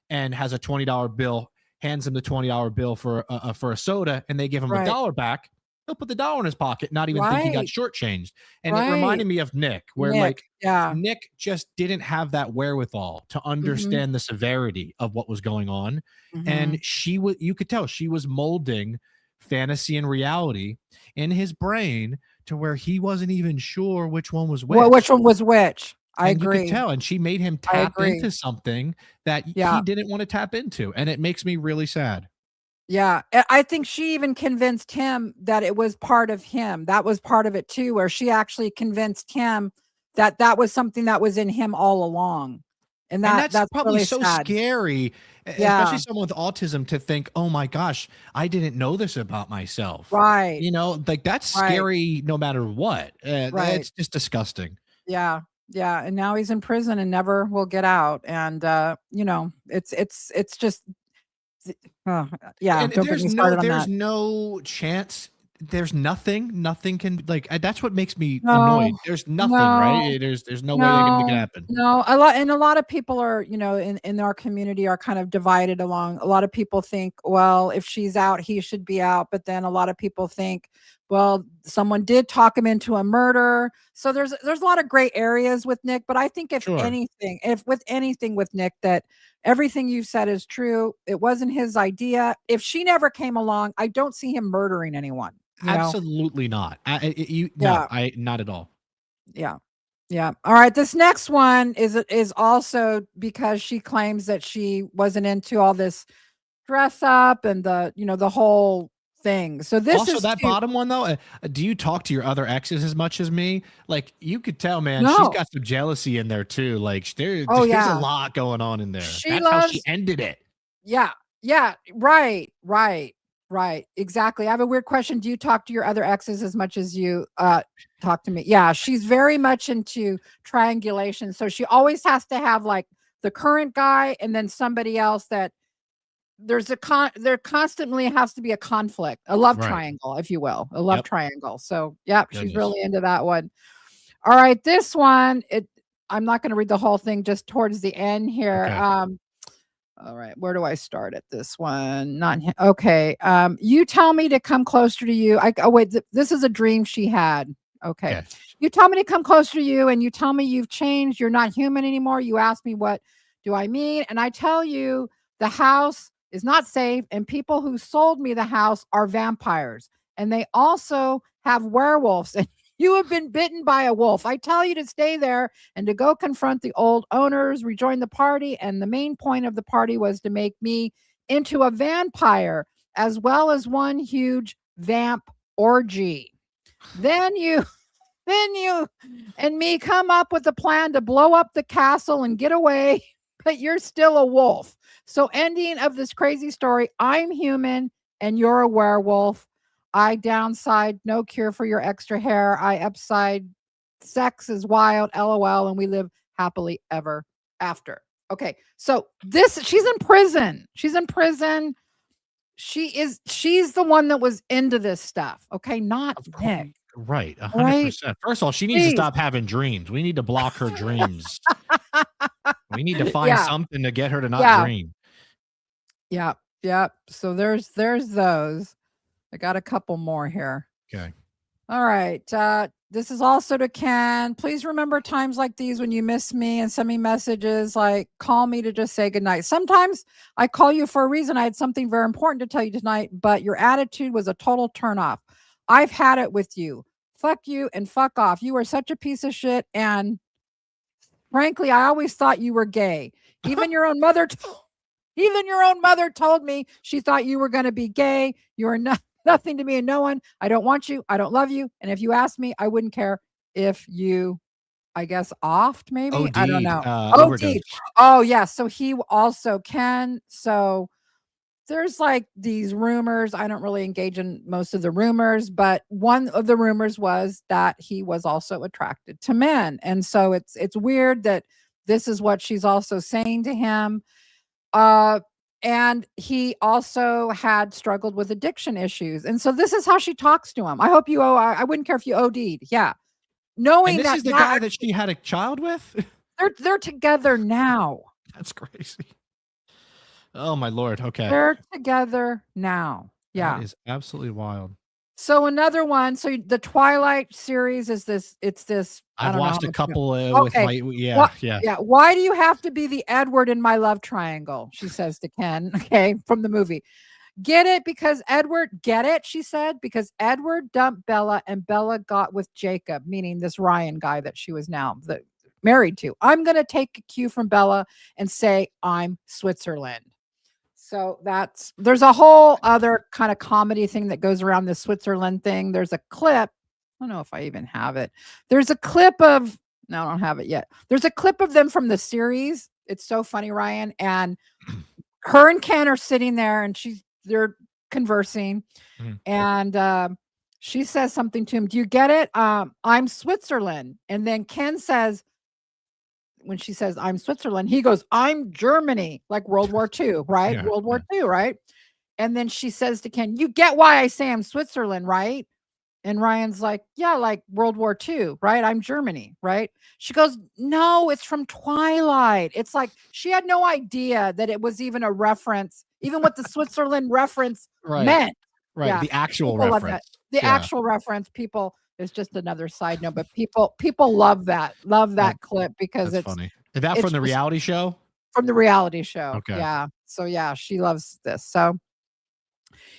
and has a $20 bill, hands him the $20 bill for a soda, and they give him $1 back, he'll put the $1 in his pocket, not even think he got shortchanged. And it reminded me of Nick, where Nick just didn't have that wherewithal to understand the severity of what was going on. And you could tell she was molding fantasy and reality in his brain to where he wasn't even sure which one was which. Well, which one was which? I agree. You could tell, and she made him tap into something that he didn't want to tap into, and it makes me really sad. Yeah, I think she even convinced him that it was part of him. That was part of it too, where she actually convinced him that that was something that was in him all along. And And that's that's probably really so sad. scary, Yeah. especially someone with autism, to think, "Oh my gosh, I didn't know this about myself." Right. You know, like that's Right. scary no matter what. Right. It's just disgusting. Yeah. Yeah. And now he's in prison and never will get out. And it's just oh, yeah, And don't get me started on there's that. no chance. There's nothing can like that's what makes me No. annoyed. There's nothing, right? No. There's no way they can make it No, happen. no, a lot of people are, in our community are kind of divided along. A lot of people think, well, if she's out, he should be out. But then a lot of people think, well, someone did talk him into a murder. So there's a lot of gray areas with Nick. But I think Sure. if with anything with Nick, that everything you said is true. It wasn't his idea. If she never came along, I don't see him murdering anyone, you know? Absolutely not. Yeah. I not at all. Yeah. Yeah. All right. This next one is also because she claims that she wasn't into all this dress up and the whole thing. So this Also, is that to bottom one though, do you talk to your other exes as much as me? Like you could tell, man, she's no. got some jealousy in there too. Like Oh there's a yeah. lot going on in there. She That's how she loves ended it. yeah. Yeah. Right. Right. Right. Exactly. I have a weird question. Do you talk to your other exes as much as you talk to me? Yeah. She's very much into triangulation. So she always has to have like the current guy and then somebody else that there constantly has to be a conflict, a love Right. triangle, if you will, a love Yep. triangle. So, yep, she's Goodness. really into that one. All right, this one, I'm not going to read the whole thing, just towards the end here. Okay. All right, where do I start at this one? Not okay. You tell me to come closer to you. Oh wait, this is a dream she had. Okay. Okay. You tell me to come closer to you and you tell me you've changed. You're not human anymore. You ask me what do I mean? And I tell you the house is not safe and people who sold me the house are vampires and they also have werewolves and you have been bitten by a wolf. I tell you to stay there and to go confront the old owners, rejoin the party. And the main point of the party was to make me into a vampire as well as one huge vamp orgy. Then you and me come up with a plan to blow up the castle and get away, but you're still a wolf. So, ending of this crazy story, I'm human and you're a werewolf. I downside, no cure for your extra hair. I upside, sex is wild, LOL, and we live happily ever after. Okay, so she's in prison. She's in prison. She's the one that was into this stuff. Okay, not Of course. Nick. Right. Right? 100%. First of all, she needs to stop having dreams. We need to block her dreams. We need to find something to get her to not dream. Yeah. Yeah. So there's those. I got a couple more here. Okay. All right. This is also to Ken. Please remember times like these when you miss me and send me messages like call me to just say goodnight. Sometimes I call you for a reason. I had something very important to tell you tonight, but your attitude was a total turnoff. I've had it with you. Fuck you and fuck off. You are such a piece of shit. And frankly, I always thought you were gay. Even your own mother told me she thought you were going to be gay. You are nothing to me and no one. I don't want you. I don't love you. And if you asked me, I wouldn't care if you, I guess, offed maybe. OD'd, I don't know. overdose. Oh, yeah. So he also can. So there's like these rumors. I don't really engage in most of the rumors, but one of the rumors was that he was also attracted to men. And so it's weird that this is what she's also saying to him. And he also had struggled with addiction issues. And so this is how she talks to him. I hope you I wouldn't care if you OD'd. Yeah. Knowing and this that is the guy that she had a child with? They're together now. That's crazy. Oh my Lord. Okay. They're together now. Yeah. That is absolutely wild. So another one. So the Twilight series is this. It's this. I've watched a couple with my yeah. Why do you have to be the Edward in my love triangle? She says to Ken. Okay, from the movie. Get it because Edward. Get it? She said because Edward dumped Bella and Bella got with Jacob, meaning this Ryan guy that she was now married to. I'm gonna take a cue from Bella and say I'm Switzerland. So there's a whole other kind of comedy thing that goes around this Switzerland thing. There's a clip. I don't know if I even have it. There's a clip of, no, I don't have it yet. There's a clip of them from the series It's so funny, Ryan. And her and Ken are sitting there, and they're conversing, and she says something to him. Do you get it? I'm Switzerland. And then Ken says, when she says I'm Switzerland, he goes, I'm Germany, like World War II, right? World War II, right? And then she says to Ken, you get why I say I'm Switzerland, right? And Ryan's like, yeah, like World War II, right? I'm Germany, right? She goes, no, it's from Twilight. It's like she had no idea that it was even a reference, even what the Switzerland reference meant. Right. Yeah. The actual People love reference. that. The actual reference, people, is just another side note, but people love that clip because it's funny. Is that from the reality show? From the reality show. Okay. Yeah. So yeah, she loves this. So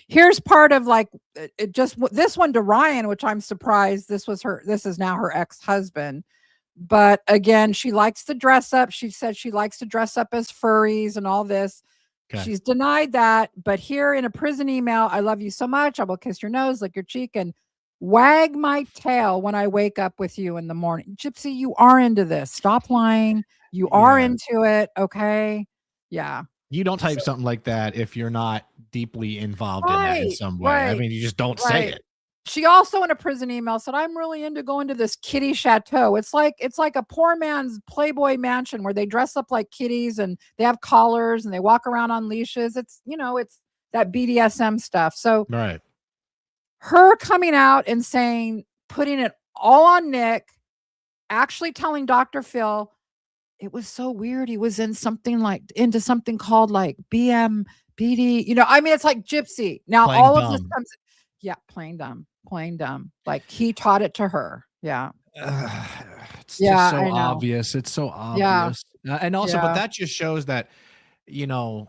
here's part of like it just this one to Ryan, which I'm surprised this is now her ex-husband. But again, she likes to dress up. She said she likes to dress up as furries and all this. Okay. She's denied that. But here in a prison email, I love you so much. I will kiss your nose, lick your cheek, and wag my tail when I wake up with you in the morning. Gypsy, you are into this. Stop lying. You are into it. Okay. Yeah. You don't type something like that if you're not deeply involved in that in some way. I mean, you just don't say it. She also in a prison email said, I'm really into going to this kitty chateau. It's like a poor man's Playboy mansion where they dress up like kitties and they have collars and they walk around on leashes. It's, it's that BDSM stuff. So her coming out and saying, putting it all on Nick, actually telling Dr. Phil, it was so weird. He was into something called like BMBD. I mean, it's like Gypsy. Now playing all dumb. Of this comes, playing dumb. Like he taught it to her. Yeah. It's just so obvious. It's so obvious. Yeah. And also, but that just shows that, those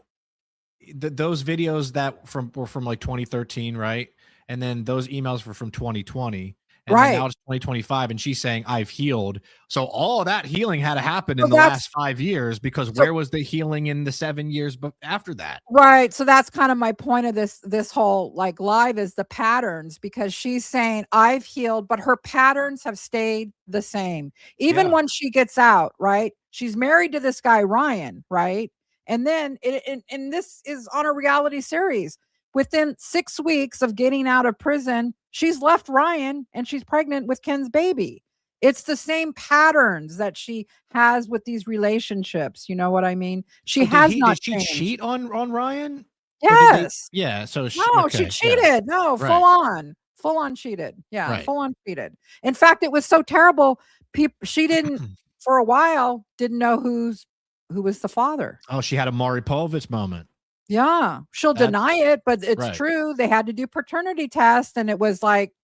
videos that were from like 2013, right? And then those emails were from 2020. And now it's 2025, and she's saying I've healed. So all of that healing had to happen in the last 5 years, because where was the healing in the 7 years after that? Right. So that's kind of my point of this whole like live is the patterns, because she's saying I've healed, but her patterns have stayed the same. Even when she gets out, right? She's married to this guy, Ryan, right? And then and this is on a reality series. Within 6 weeks of getting out of prison, she's left Ryan and she's pregnant with Ken's baby. It's the same patterns that she has with these relationships. You know what I mean? She has not changed. Did she cheat on Ryan? Yes. So she cheated. Yeah. No, full on cheated. Yeah. Full on cheated. In fact, it was so terrible. She didn't for a while, didn't know who was the father. Oh, she had a Maury Povich moment. Yeah, she'll deny it, but it's true. They had to do paternity tests, and it was like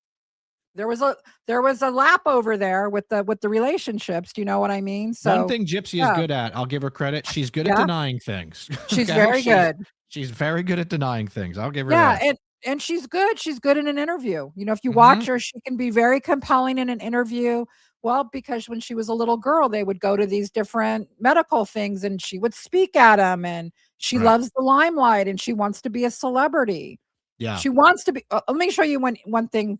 there was a lap over there with the relationships. Do you know what I mean? So one thing Gypsy is good at, I'll give her credit. She's good at denying things. She's very good. She's very good at denying things. I'll give her that. And she's good. She's good in an interview. If you watch her, she can be very compelling in an interview. Well, because when she was a little girl, they would go to these different medical things and she would speak at them, and she loves the limelight and she wants to be a celebrity. Yeah. She wants to be, let me show you one thing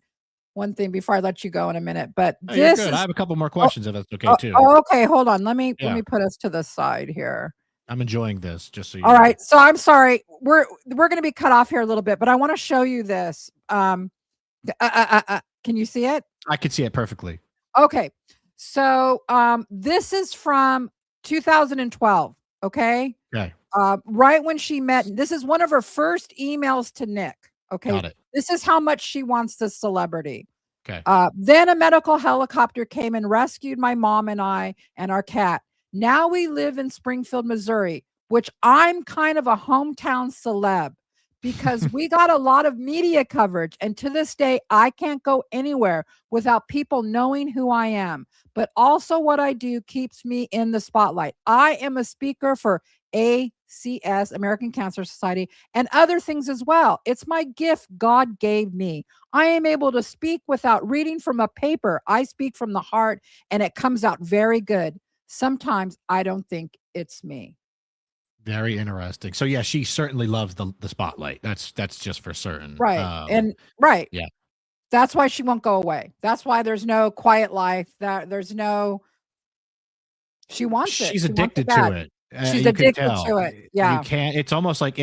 before I let you go in a minute, but I have a couple more questions if that's okay too. Okay. Hold on. Let me put us to the side here. I'm enjoying this, just so you know. All right. So I'm sorry. We're going to be cut off here a little bit, but I want to show you this. Can you see it? I can see it perfectly. Okay. So this is from 2012. Okay. Okay. Right when she met, this is one of her first emails to Nick. Okay. Got it. This is how much she wants this celebrity. Okay. Then a medical helicopter came and rescued my mom and I and our cat. Now we live in Springfield, Missouri, which I'm kind of a hometown celeb because we got a lot of media coverage. And to this day, I can't go anywhere without people knowing who I am. But also what I do keeps me in the spotlight. I am a speaker for ACS, American Cancer Society, and other things as well. It's my gift God gave me. I am able to speak without reading from a paper. I speak from the heart, and it comes out very good. Sometimes I don't think it's me. Very interesting. So yeah, she certainly loves the spotlight. That's just for certain. Right. Yeah. That's why she won't go away. That's why there's no quiet life. She wants it. She's addicted to it. She's you could addicted tell. to it. You Yeah. can't. It's almost like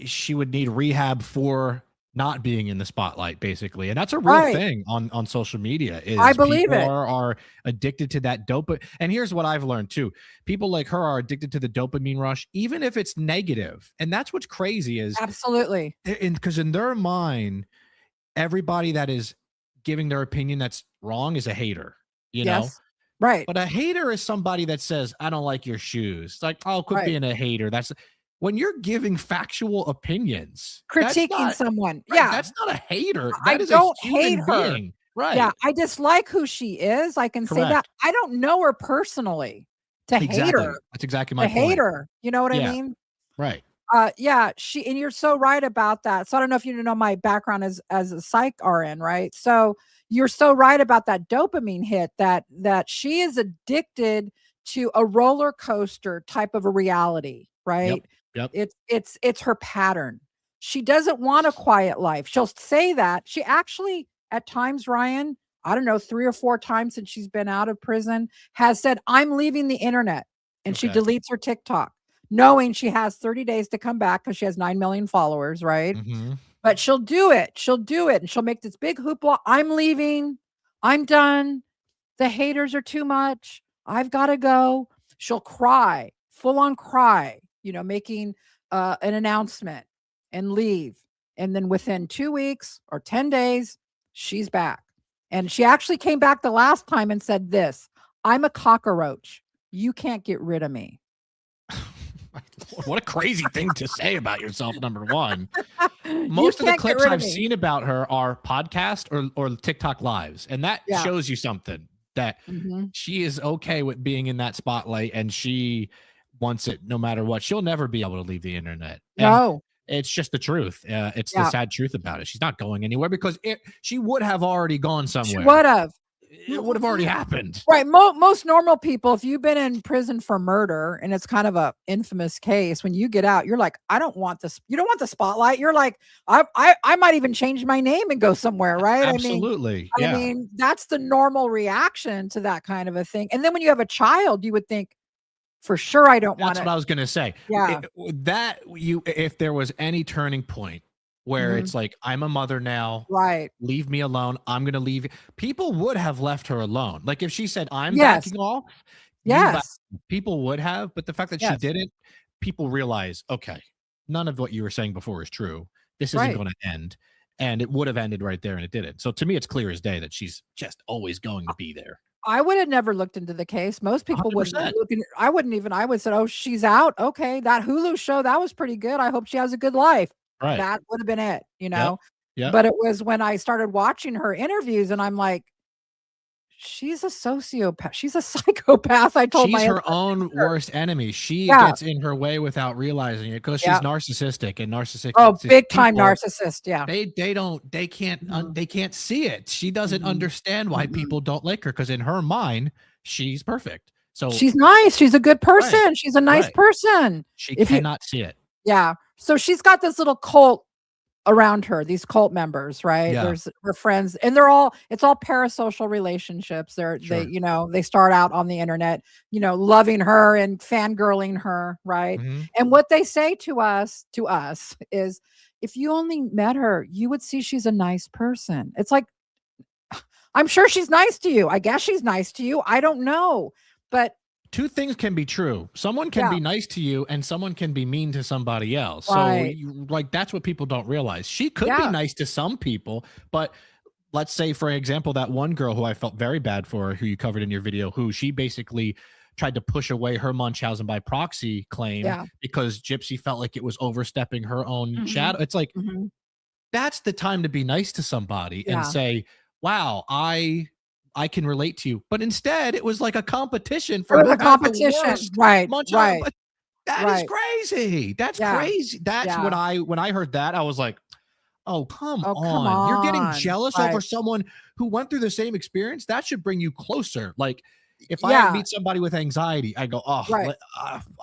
she would need rehab for not being in the spotlight, basically, and that's a real thing on social media. Is I believe people it. are addicted to that dopamine. And here's what I've learned too: people like her are addicted to the dopamine rush, even if it's negative. And that's what's crazy is absolutely because in their mind, everybody that is giving their opinion that's wrong is a hater. You know. Right. But a hater is somebody that says, I don't like your shoes. It's like, oh, quit being a hater. That's when you're giving factual opinions, critiquing someone. Right, Yeah. that's not a hater. I That is don't a human hate her. being. Right. Yeah. I dislike who she is. I can say that. I don't know her personally to hate her. That's exactly my point. Hate her. You know what I mean? Right. Yeah, and you're so right about that. So I don't know if you know my background as a psych RN, right? So you're so right about that dopamine hit that she is addicted to a roller coaster type of a reality, right? Yep. It's her pattern. She doesn't want a quiet life. She'll say that. She actually at times, Ryan, I don't know, 3 or 4 times since she's been out of prison, has said, I'm leaving the internet. And she deletes her TikTok, knowing she has 30 days to come back because she has 9 million followers, right? But she'll do it. She'll do it. And she'll make this big hoopla. I'm leaving. I'm done. The haters are too much. I've got to go. She'll cry, full on cry, making an announcement and leave. And then within 2 weeks or 10 days, she's back. And she actually came back the last time and said this, I'm a cockroach. You can't get rid of me. What a crazy thing to say about yourself, number one. Most of the clips I've seen about her are podcast or TikTok lives. And that shows you something, that she is okay with being in that spotlight and she wants it no matter what. She'll never be able to leave the internet. No. It's just the truth. It's the sad truth about it. She's not going anywhere because she would have already gone somewhere. She would have. It would have already happened. Right. Most normal people, if you've been in prison for murder and it's kind of a infamous case, when you get out, you're like, I don't want this. You don't want the spotlight. You're like, I might even change my name and go somewhere. Right. Absolutely. I mean, that's the normal reaction to that kind of a thing. And then when you have a child, you would think, for sure, I don't want it. That's what I was going to say. Yeah. If there was any turning point where it's like, I'm a mother now, right? Leave me alone. I'm going to leave. People would have left her alone. Like if she said, I'm backing off. Yes. People would have. But the fact that she didn't, people realize, okay, none of what you were saying before is true. This isn't going to end. And it would have ended right there and it didn't. So to me, it's clear as day that she's just always going to be there. I would have never looked into the case. Most people wouldn't. I wouldn't even. I would say, "Oh, she's out. Okay, that Hulu show that was pretty good. I hope she has a good life." Right. That would have been it, Yeah. But it was when I started watching her interviews, and I'm like, she's a sociopath. She's a psychopath. I told she's her own worst enemy. She gets in her way without realizing it because she's narcissistic and narcissistic. Oh, big time narcissist. Yeah. They can't see it. She doesn't understand why people don't like her because in her mind, she's perfect. So she's nice. She's a good person. Right. She's a nice person. She cannot see it. Yeah. So she's got this little cult around her, these cult members, right? Yeah. There's her friends, and it's all parasocial relationships. They start out on the internet, loving her and fangirling her, right? And what they say to us is, if you only met her, you would see she's a nice person. It's like, I'm sure she's nice to you. I guess she's nice to you. I don't know. But two things can be true. Someone can be nice to you and someone can be mean to somebody else. Right. So that's what people don't realize. She could be nice to some people, but let's say, for example, that one girl who I felt very bad for, who you covered in your video, who she basically tried to push away her Munchausen by proxy claim because Gypsy felt like it was overstepping her own shadow. It's like, that's the time to be nice to somebody and say, wow, I can relate to you, but instead it was like a competition for a competition, right? Right. That is crazy. That's crazy. That's when I heard that, I was like, oh, come on. You're getting jealous over someone who went through the same experience. That should bring you closer. Like if I meet somebody with anxiety, I go, oh,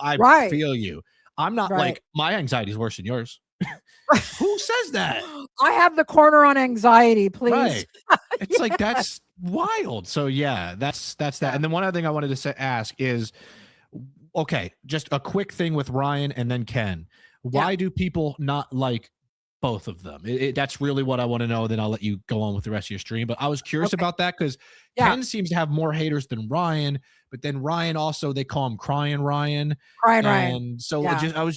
I feel you. I'm not like, my anxiety is worse than yours. Who says that? I have the corner on anxiety, please. Right. It's like, that's wild. So yeah, that's that. And then one other thing I wanted to ask is, okay, just a quick thing with Ryan and then Ken. Why do people not like both of them? That's really what I want to know. Then I'll let you go on with the rest of your stream. But I was curious about that because Ken seems to have more haters than Ryan. But then Ryan also, they call him Crying Ryan. Crying Ryan. Ryan. So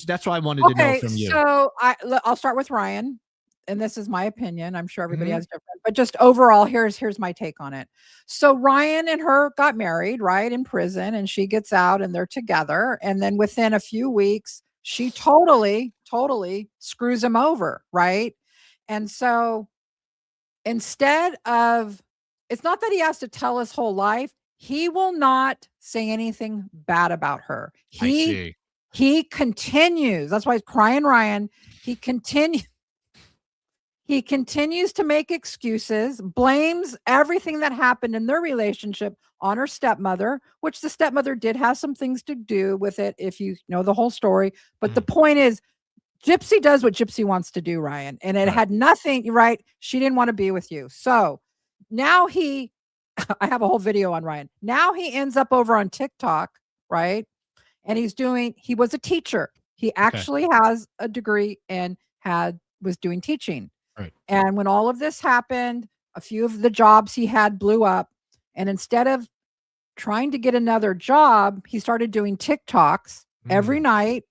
that's why I wanted to know from you. So I'll start with Ryan. And this is my opinion. I'm sure everybody has different, but just overall, here's my take on it. So Ryan and her got married, right, in prison, and she gets out and they're together. And then within a few weeks, she totally screws him over, right? And so instead of, it's not that he has to tell his whole life, he will not say anything bad about her. He continues. That's why he's Crying Ryan. He continues to make excuses, blames everything that happened in their relationship on her stepmother, which the stepmother did have some things to do with it, if you know the whole story. But the point is, Gypsy does what Gypsy wants to do, Ryan. And it had nothing, right? She didn't want to be with you. So now I have a whole video on Ryan. Now he ends up over on TikTok, right? And he was a teacher. He actually has a degree and was doing teaching. Right. And when all of this happened, a few of the jobs he had blew up. And instead of trying to get another job, he started doing TikToks every night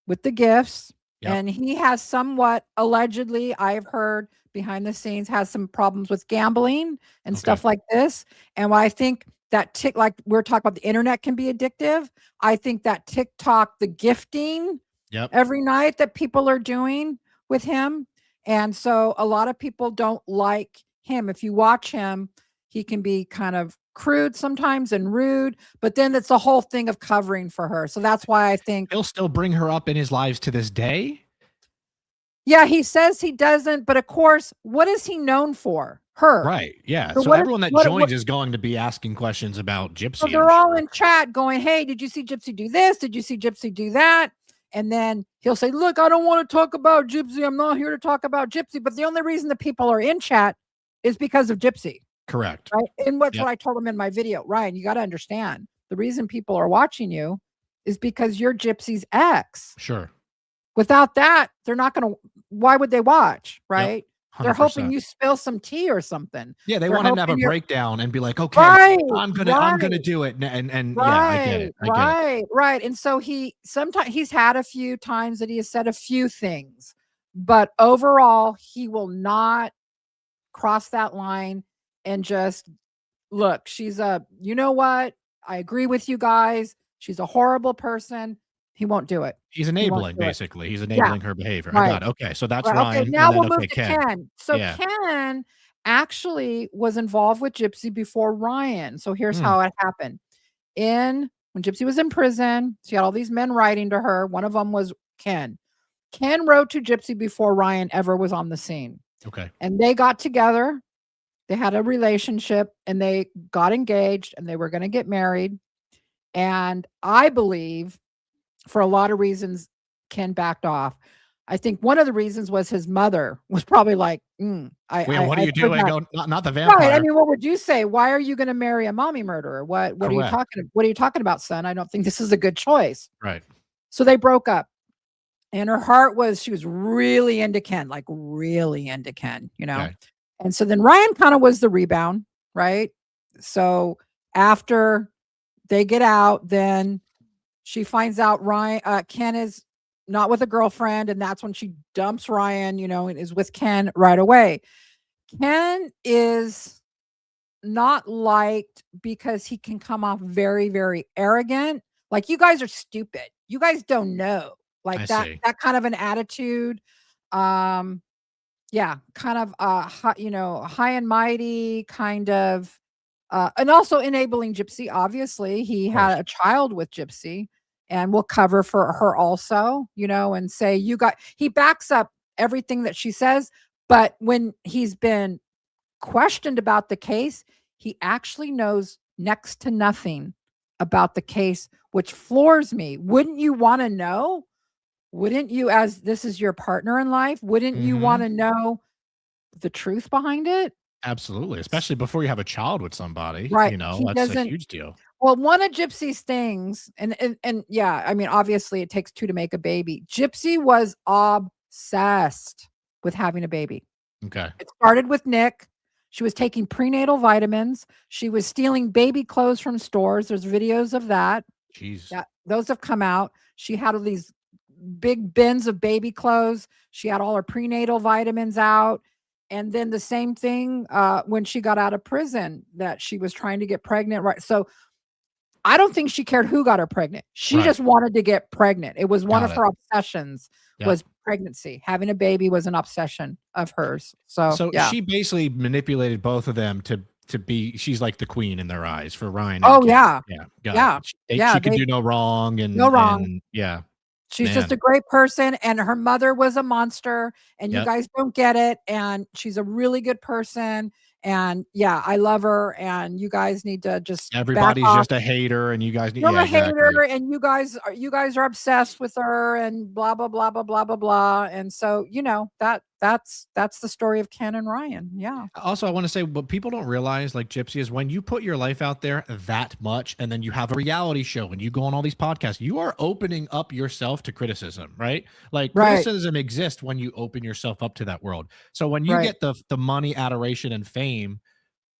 with the gifts. And he has somewhat, allegedly, I've heard behind the scenes, has some problems with gambling and stuff like this. And I think that like we're talking about, the internet can be addictive. I think that TikTok, the gifting every night that people are doing with him. And so a lot of people don't like him. If you watch him, he can be kind of crude sometimes and rude, but then it's the whole thing of covering for her. So that's why I think he'll still bring her up in his lives to this day. Yeah, he says he doesn't, but of course, what is he known for? Her. Right. Yeah. So everyone that joins is going to be asking questions about Gypsy. So they're all in chat going, hey, did you see Gypsy do this? Did you see Gypsy do that? And then he'll say, look, I don't want to talk about Gypsy. I'm not here to talk about Gypsy. But the only reason that people are in chat is because of Gypsy. Correct. Right. And what I told him in my video, Ryan, you got to understand, the reason people are watching you is because you're Gypsy's ex. Sure. Without that, they're not going to, why would they watch? Right. Yep, they're hoping you spill some tea or something. Yeah, they want him to have a breakdown and be like, okay, I'm gonna do it. And yeah, I get it. Right. And so sometimes he's had a few times that he has said a few things, but overall, he will not cross that line and just look, you know what? I agree with you guys. She's a horrible person. He won't do it. He's enabling, basically. He's enabling her behavior. Right. I got it. Okay, so that's Ryan. Okay, now we'll move to Ken. So Ken actually was involved with Gypsy before Ryan. So here's how it happened. When Gypsy was in prison, she had all these men writing to her. One of them was Ken. Ken wrote to Gypsy before Ryan ever was on the scene. Okay. And they got together. They had a relationship and they got engaged and they were going to get married. And I believe, for a lot of reasons, Ken backed off. I think one of the reasons was his mother was probably like, what do you do? I go, not the vampire. Right. I mean, what would you say? Why are you going to marry a mommy murderer? What are you talking about, son? I don't think this is a good choice. Right. So they broke up. And her heart she was really into Ken, like really into Ken, you know? Okay. And so then Ryan kind of was the rebound, right? So after they get out, then she finds out Ken is not with a girlfriend, and that's when she dumps Ryan, you know, and is with Ken right away. Ken is not liked because he can come off very, very arrogant. Like, you guys are stupid. You guys don't know. Like that kind of an attitude. Kind of high and mighty, kind of and also enabling Gypsy. Obviously, he had a child with Gypsy. And will cover for her also, you know, and say, he backs up everything that she says. But when he's been questioned about the case, he actually knows next to nothing about the case, which floors me. Wouldn't you want to know? Wouldn't you, as this is your partner in life, wouldn't you want to know the truth behind it? Absolutely. Especially before you have a child with somebody, right? You know, that's a huge deal. Well, one of Gypsy's things, and yeah, I mean, obviously it takes two to make a baby. Gypsy was obsessed with having a baby. Okay. It started with Nick. She was taking prenatal vitamins. She was stealing baby clothes from stores. There's videos of that. Jeez. Yeah, those have come out. She had all these big bins of baby clothes. She had all her prenatal vitamins out. And then the same thing when she got out of prison, that she was trying to get pregnant. Right. So I don't think she cared who got her pregnant. She Right. just wanted to get pregnant. It was one Got of it. her obsessions was pregnancy. Having a baby was an obsession of hers. So yeah. she basically manipulated both of them to be, she's like the queen in their eyes for Ryan. Oh and yeah. Yeah. Got Yeah. it. Yeah. She could do no wrong and No wrong. And yeah. She's Man. just a great person, and her mother was a monster, and you Yep. guys don't get it, and she's a really good person, and yeah, I love her, and you guys need to just back Everybody's off. just a hater, and you guys need. You're Yeah, a exactly. hater, and you guys are obsessed with her, and blah blah blah blah blah blah blah. And so that's the story of Ken and Ryan. Yeah. Also, I want to say what people don't realize, like Gypsy, is when you put your life out there that much, and then you have a reality show, and you go on all these podcasts, you are opening up yourself to criticism, right? Like Right. criticism exists when you open yourself up to that world. So when you Right. get the money, adoration, and fame,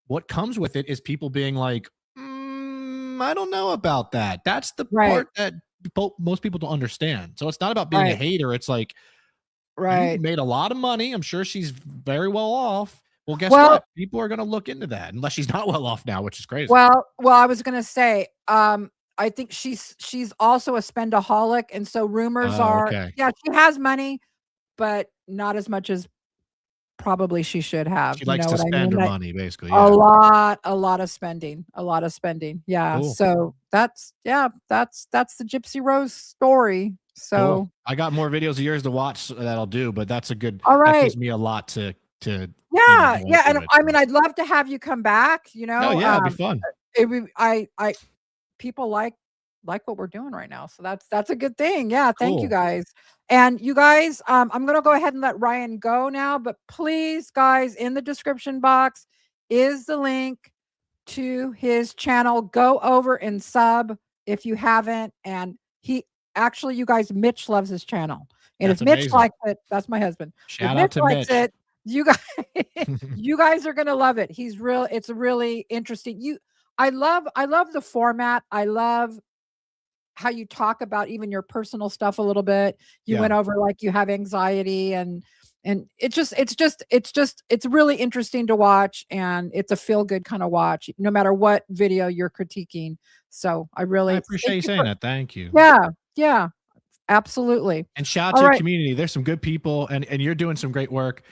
what comes with it is people being like, I don't know about that. That's the Right. part that most people don't understand. So it's not about being a Right. hater. It's like, Right. you made a lot of money. I'm sure she's very well off. Well, guess Well- what? People are going to look into that unless she's not well off now, which is crazy. Well, I was gonna say, I think she's also a spendaholic, and so rumors are, okay. yeah, she has money, but not as much as probably she should have. She You likes know to what I spend mean? her Like, money, basically. a Yeah. lot of spending, a lot of spending. Yeah. Cool. So that's the Gypsy Rose story. So Cool. I got more videos of yours to watch that I'll do, but that's a good. All That right. gives me a lot to. Yeah, go yeah, and into it, I so. mean, I'd love to have you come back. You know, Oh yeah, it'd be fun. it would, people like what we're doing right now, so that's a good thing. Yeah, thank you Cool. guys. And you guys, I'm gonna go ahead and let Ryan go now, but please, guys, in the description box is the link to his channel. Go over and sub if you haven't. And he actually, you guys, Mitch loves his channel, and That's if Mitch amazing. likes it, that's my husband. Shout If out Mitch to likes Mitch. it, you guys, you guys are gonna love it. He's real. It's really interesting. I love the format. I love how you talk about even your personal stuff a little bit. You Yeah. went over like you have anxiety, and it's really interesting to watch, and it's a feel good kind of watch, no matter what video you're critiquing. So I really I appreciate you saying that. Thank you. Yeah, yeah, absolutely. And shout out All to the right. community. There's some good people, and you're doing some great work.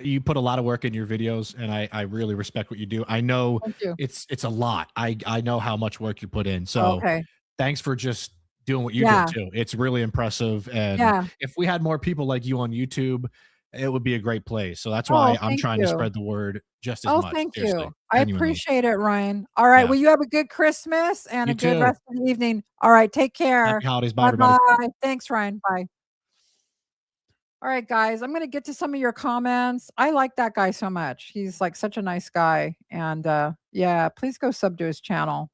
You put a lot of work in your videos, and I really respect what you do. I know Thank you. it's a lot. I know how much work you put in. So Okay. thanks for just doing what you Yeah. do too. It's really impressive. And Yeah. if we had more people like you on YouTube, it would be a great place. So that's why I'm thank trying to you. spread the word just as Oh, much. thank Seriously, you. I genuinely. appreciate it, Ryan. All right. Yeah. Well, you have a good Christmas and You a good too. rest of the evening. All right. Take care. Happy holidays. Bye, everybody. Bye. Thanks, Ryan. Bye. All right, guys, I'm going to get to some of your comments. I like that guy so much. He's like such a nice guy. And yeah, please go sub to his channel.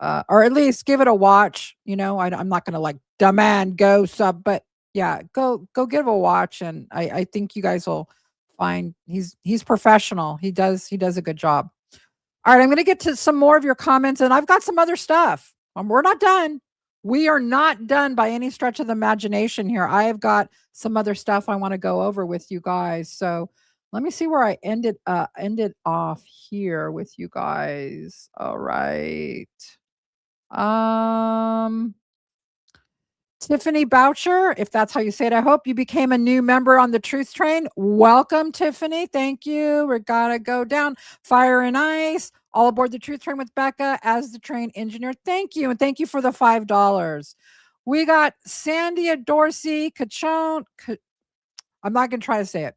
Or at least give it a watch. You know, I'm not going to like demand go sub, but yeah, go give a watch. And I think you guys will find he's professional. He does a good job. All right, I'm going to get to some more of your comments, and I've got some other stuff. We're not done. We are not done by any stretch of the imagination here. I have got some other stuff I want to go over with you guys. So let me see where I ended off here with you guys. All right. Tiffany Boucher, if that's how you say it, I hope you became a new member on the Truth Train. Welcome, Tiffany. Thank you. We gotta go down. Fire and Ice, all aboard the Truth Train with Becca as the train engineer. Thank you. And thank you for the $5. We got Sandia Dorsey, Cachon. I'm not going to try to say it.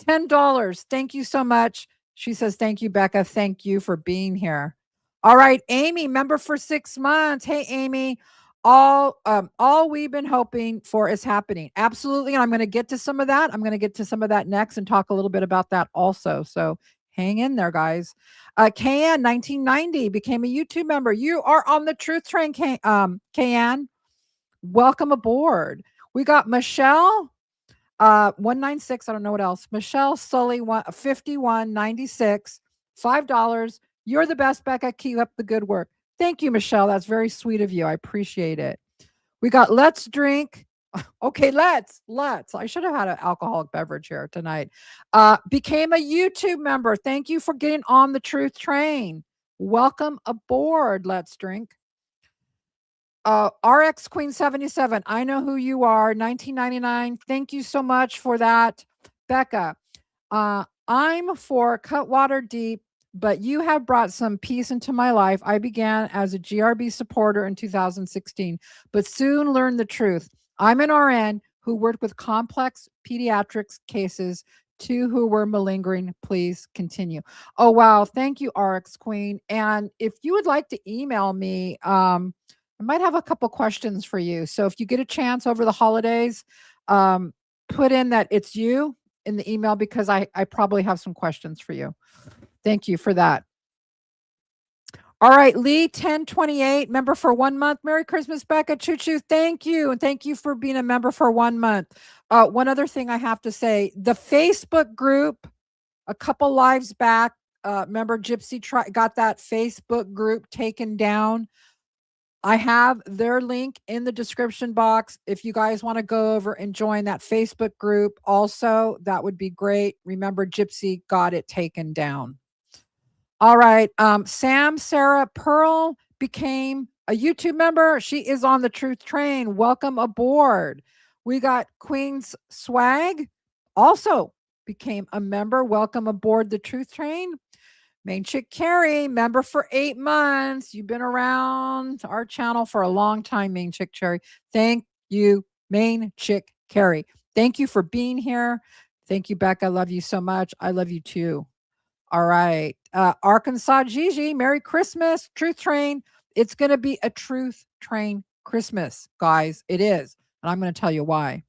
$10. Thank you so much. She says, thank you, Becca. Thank you for being here. All right, Amy, member for 6 months. Hey, Amy. All we've been hoping for is happening. Absolutely. And I'm going to get to some of that. I'm going to get to some of that next and talk a little bit about that also. So Hang in there, guys. KN 1990 became a YouTube member. You are on the truth train, KN. Welcome aboard. We got Michelle 196. I don't know what else. Michelle Sully 5196. $5. You're the best, Becca. Keep up the good work. Thank you, Michelle. That's very sweet of you. I appreciate it. We got Let's Drink. Okay, let's. I should have had an alcoholic beverage here tonight. Became a YouTube member. Thank you for getting on the truth train. Welcome aboard. Let's Drink. RX Queen 77. I know who you are. 1999. Thank you so much for that, Becca. I'm for Cutwater Deep, but you have brought some peace into my life. I began as a GRB supporter in 2016, but soon learned the truth. I'm an RN who worked with complex pediatrics cases, 2 who were malingering. Please continue. Oh, wow. Thank you, RX Queen. And if you would like to email me, I might have a couple questions for you. So if you get a chance over the holidays, put in that it's you in the email, because I probably have some questions for you. Thank you for that. All right, Lee 1028, member for 1 month. Merry Christmas, Becca. Choo choo. Thank you. And thank you for being a member for 1 month. One other thing I have to say, the Facebook group, a couple lives back, remember Gypsy got that Facebook group taken down. I have their link in the description box. If you guys want to go over and join that Facebook group also, that would be great. Remember, Gypsy got it taken down. All right. Sam Sarah Pearl became a YouTube member. She is on the truth train. Welcome aboard. We got Queen's Swag, also became a member. Welcome aboard the truth train. Main Chick Carrie, member for 8 months. You've been around our channel for a long time, Main Chick Cherry. Thank you, Main Chick Carrie. Thank you for being here. Thank you, Becca. I love you so much. I love you too. All right. Arkansas Gigi, Merry Christmas. Truth Train. It's going to be a Truth Train Christmas, guys. It is. And I'm going to tell you why.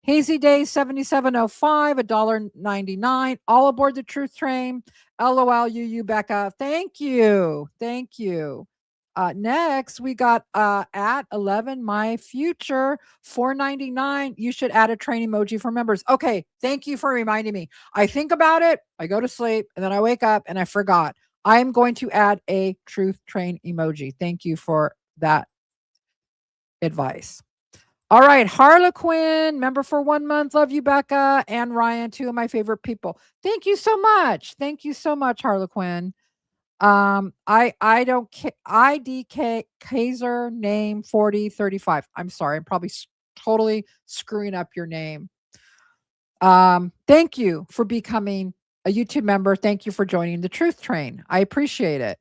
Hazy Day 7705, $1.99. All aboard the Truth Train. LOL, you, Becca. Thank you. Thank you. Next, we got at 11 My Future, $4.99. You should add a train emoji for members. Okay, thank you for reminding me. I think about it, I go to sleep, and then I wake up and I forgot. I am going to add a truth train emoji. Thank you for that advice. All right, Harlequin, member for 1 month. Love you, Becca, and Ryan, 2 of my favorite people. Thank you so much. Thank you so much, Harlequin. I don't IDK Kaiser name 4035. I'm sorry, I'm probably totally screwing up your name. Thank you for becoming a YouTube member. Thank you for joining the Truth Train. I appreciate it.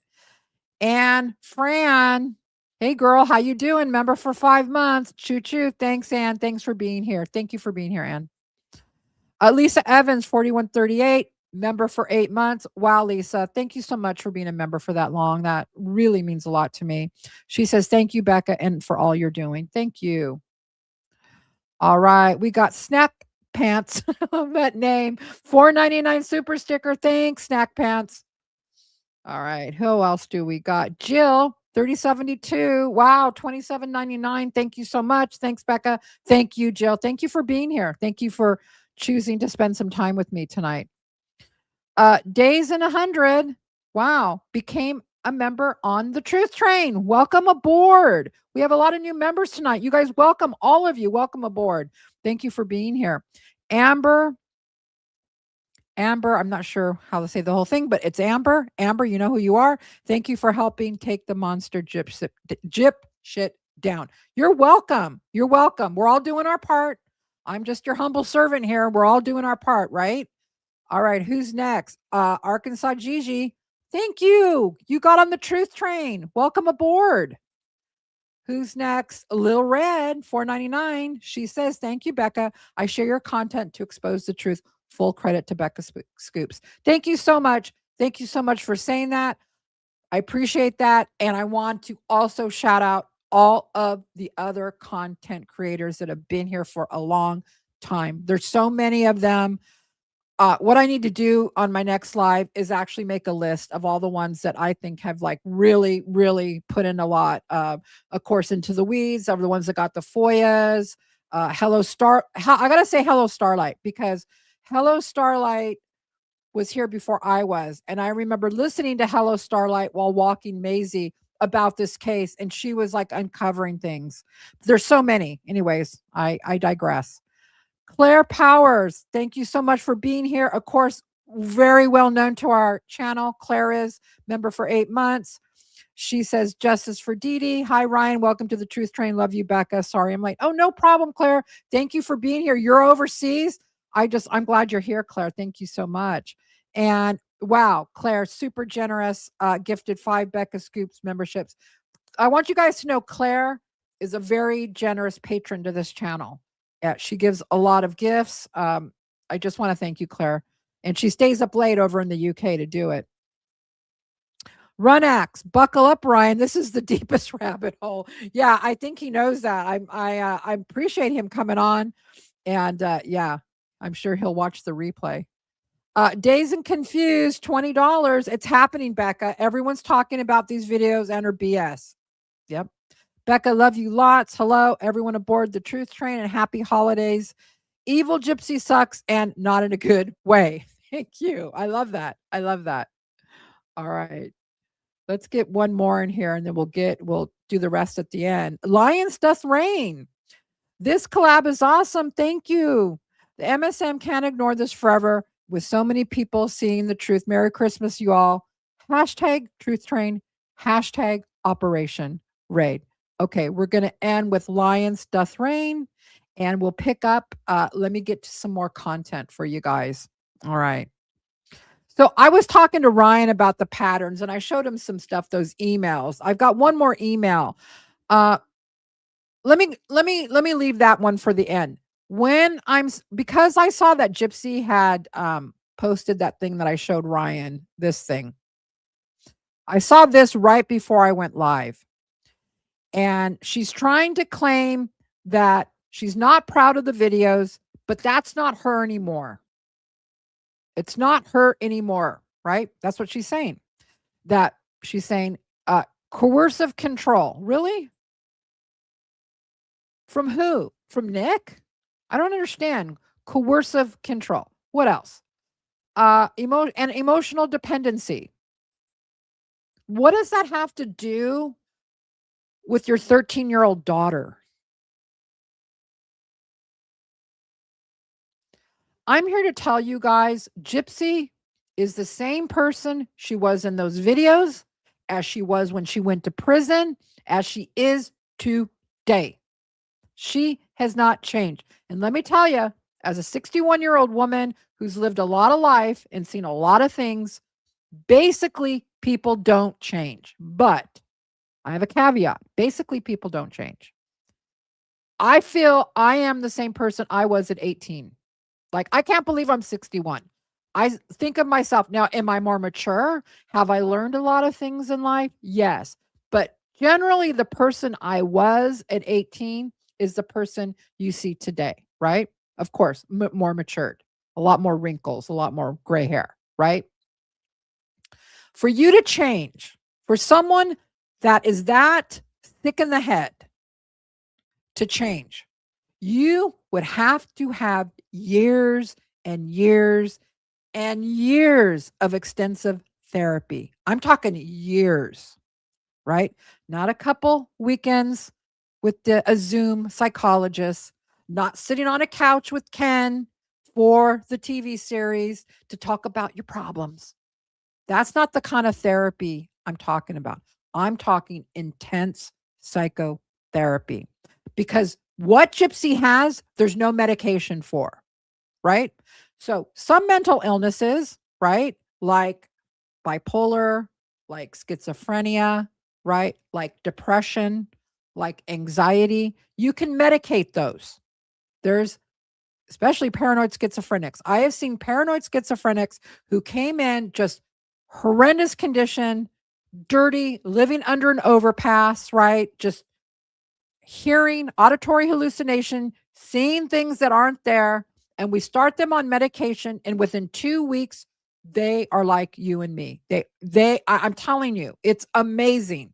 And Fran, hey girl, how you doing? Member for 5 months. Choo choo. Thanks, Ann. Thanks for being here. Thank you for being here, Ann. Lisa Evans 4138. Member for 8 months. Wow, Lisa, thank you so much for being a member for that long. That really means a lot to me. She says, thank you, Becca, and for all you're doing. Thank you. All right. We got Snack Pants. That name. $4.99 super sticker. Thanks, Snack Pants. All right. Who else do we got? Jill 3072. Wow, $27.99. Thank you so much. Thanks, Becca. Thank you, Jill. Thank you for being here. Thank you for choosing to spend some time with me tonight. Days in 100. Wow. Became a member on the Truth Train. Welcome aboard. We have a lot of new members tonight. You guys, welcome. All of you, welcome aboard. Thank you for being here. Amber, I'm not sure how to say the whole thing, but it's Amber. Amber, you know who you are. Thank you for helping take the monster gyp shit down. You're welcome. You're welcome. We're all doing our part. I'm just your humble servant here. We're all doing our part, right? All right, who's next? Arkansas Gigi. Thank you. You got on the Truth Train. Welcome aboard. Who's next? Lil Red, $4.99. She says, thank you, Becca. I share your content to expose the truth. Full credit to Becca Scoops. Thank you so much. Thank you so much for saying that. I appreciate that. And I want to also shout out all of the other content creators that have been here for a long time. There's so many of them. what I need to do on my next live is actually make a list of all the ones that I think have like really, really put in a lot of course, Into the Weeds, of the ones that got the FOIAs. Hello I gotta say hello Starlight, because hello Starlight was here before I was, and I remember listening to hello Starlight while walking Maisie about this case, and she was like uncovering things. There's so many. Anyways, I digress. Claire Powers, thank you so much for being here. Of course, very well known to our channel. Claire is member for 8 months. She says, justice for Dee Dee. Hi, Ryan. Welcome to the Truth Train. Love you, Becca. Sorry, I'm late. Oh, no problem, Claire. Thank you for being here. You're overseas. I'm glad you're here, Claire. Thank you so much. And wow, Claire, super generous, gifted 5 Becca Scoops memberships. I want you guys to know Claire is a very generous patron to this channel. She gives a lot of gifts. I just want to thank you, Claire. And she stays up late over in the UK to do it. Runax, buckle up, Ryan. This is the deepest rabbit hole. Yeah, I think he knows that. I appreciate him coming on. And yeah, I'm sure he'll watch the replay. Dazed and Confused, $20. It's happening, Becca. Everyone's talking about these videos and her BS. Yep. Becca, love you lots. Hello, everyone aboard the Truth Train, and happy holidays. Evil Gypsy sucks, and not in a good way. Thank you. I love that. I love that. All right. Let's get one more in here, and then we'll do the rest at the end. Lions Doth Reign. This collab is awesome. Thank you. The MSM can't ignore this forever, with so many people seeing the truth. Merry Christmas, you all. Hashtag Truth Train. Hashtag Operation Raid. Okay, we're going to end with Lions Doth Reign, and we'll pick up. Let me get to some more content for you guys. All right. So I was talking to Ryan about the patterns, and I showed him some stuff, those emails. I've got one more email. Let me leave that one for the end. Because I saw that Gypsy had posted that thing that I showed Ryan, this thing. I saw this right before I went live. And she's trying to claim that she's not proud of the videos, but that's not her anymore. It's not her anymore, right? That's what she's saying. That she's saying coercive control. Really? From who? From Nick? I don't understand. Coercive control. What else? Emotional dependency. What does that have to do with your 13-year-old daughter? I'm here to tell you guys, Gypsy is the same person she was in those videos, as she was when she went to prison, as she is today. She has not changed. And let me tell you, as a 61-year-old woman who's lived a lot of life and seen a lot of things, basically people don't change. But I have a caveat. Basically, people don't change. I feel I am the same person I was at 18. Like, I can't believe I'm 61. I think of myself now, am I more mature? Have I learned a lot of things in life? Yes. But generally, the person I was at 18 is the person you see today, right? Of course, more matured, a lot more wrinkles, a lot more gray hair, right? For you to change, for someone that is that thick in the head to change, you would have to have years and years and years of extensive therapy. I'm talking years, right? Not a couple weekends with a Zoom psychologist, not sitting on a couch with Ken for the TV series to talk about your problems. That's not the kind of therapy I'm talking about. I'm talking intense psychotherapy, because what Gypsy has, there's no medication for, right? So some mental illnesses, right? Like bipolar, like schizophrenia, right? Like depression, like anxiety, you can medicate those. There's especially paranoid schizophrenics. I have seen paranoid schizophrenics who came in just horrendous condition, dirty, living under an overpass, right? Just hearing, auditory hallucination, seeing things that aren't there, and we start them on medication, and within 2 weeks, they are like you and me. I'm telling you, it's amazing.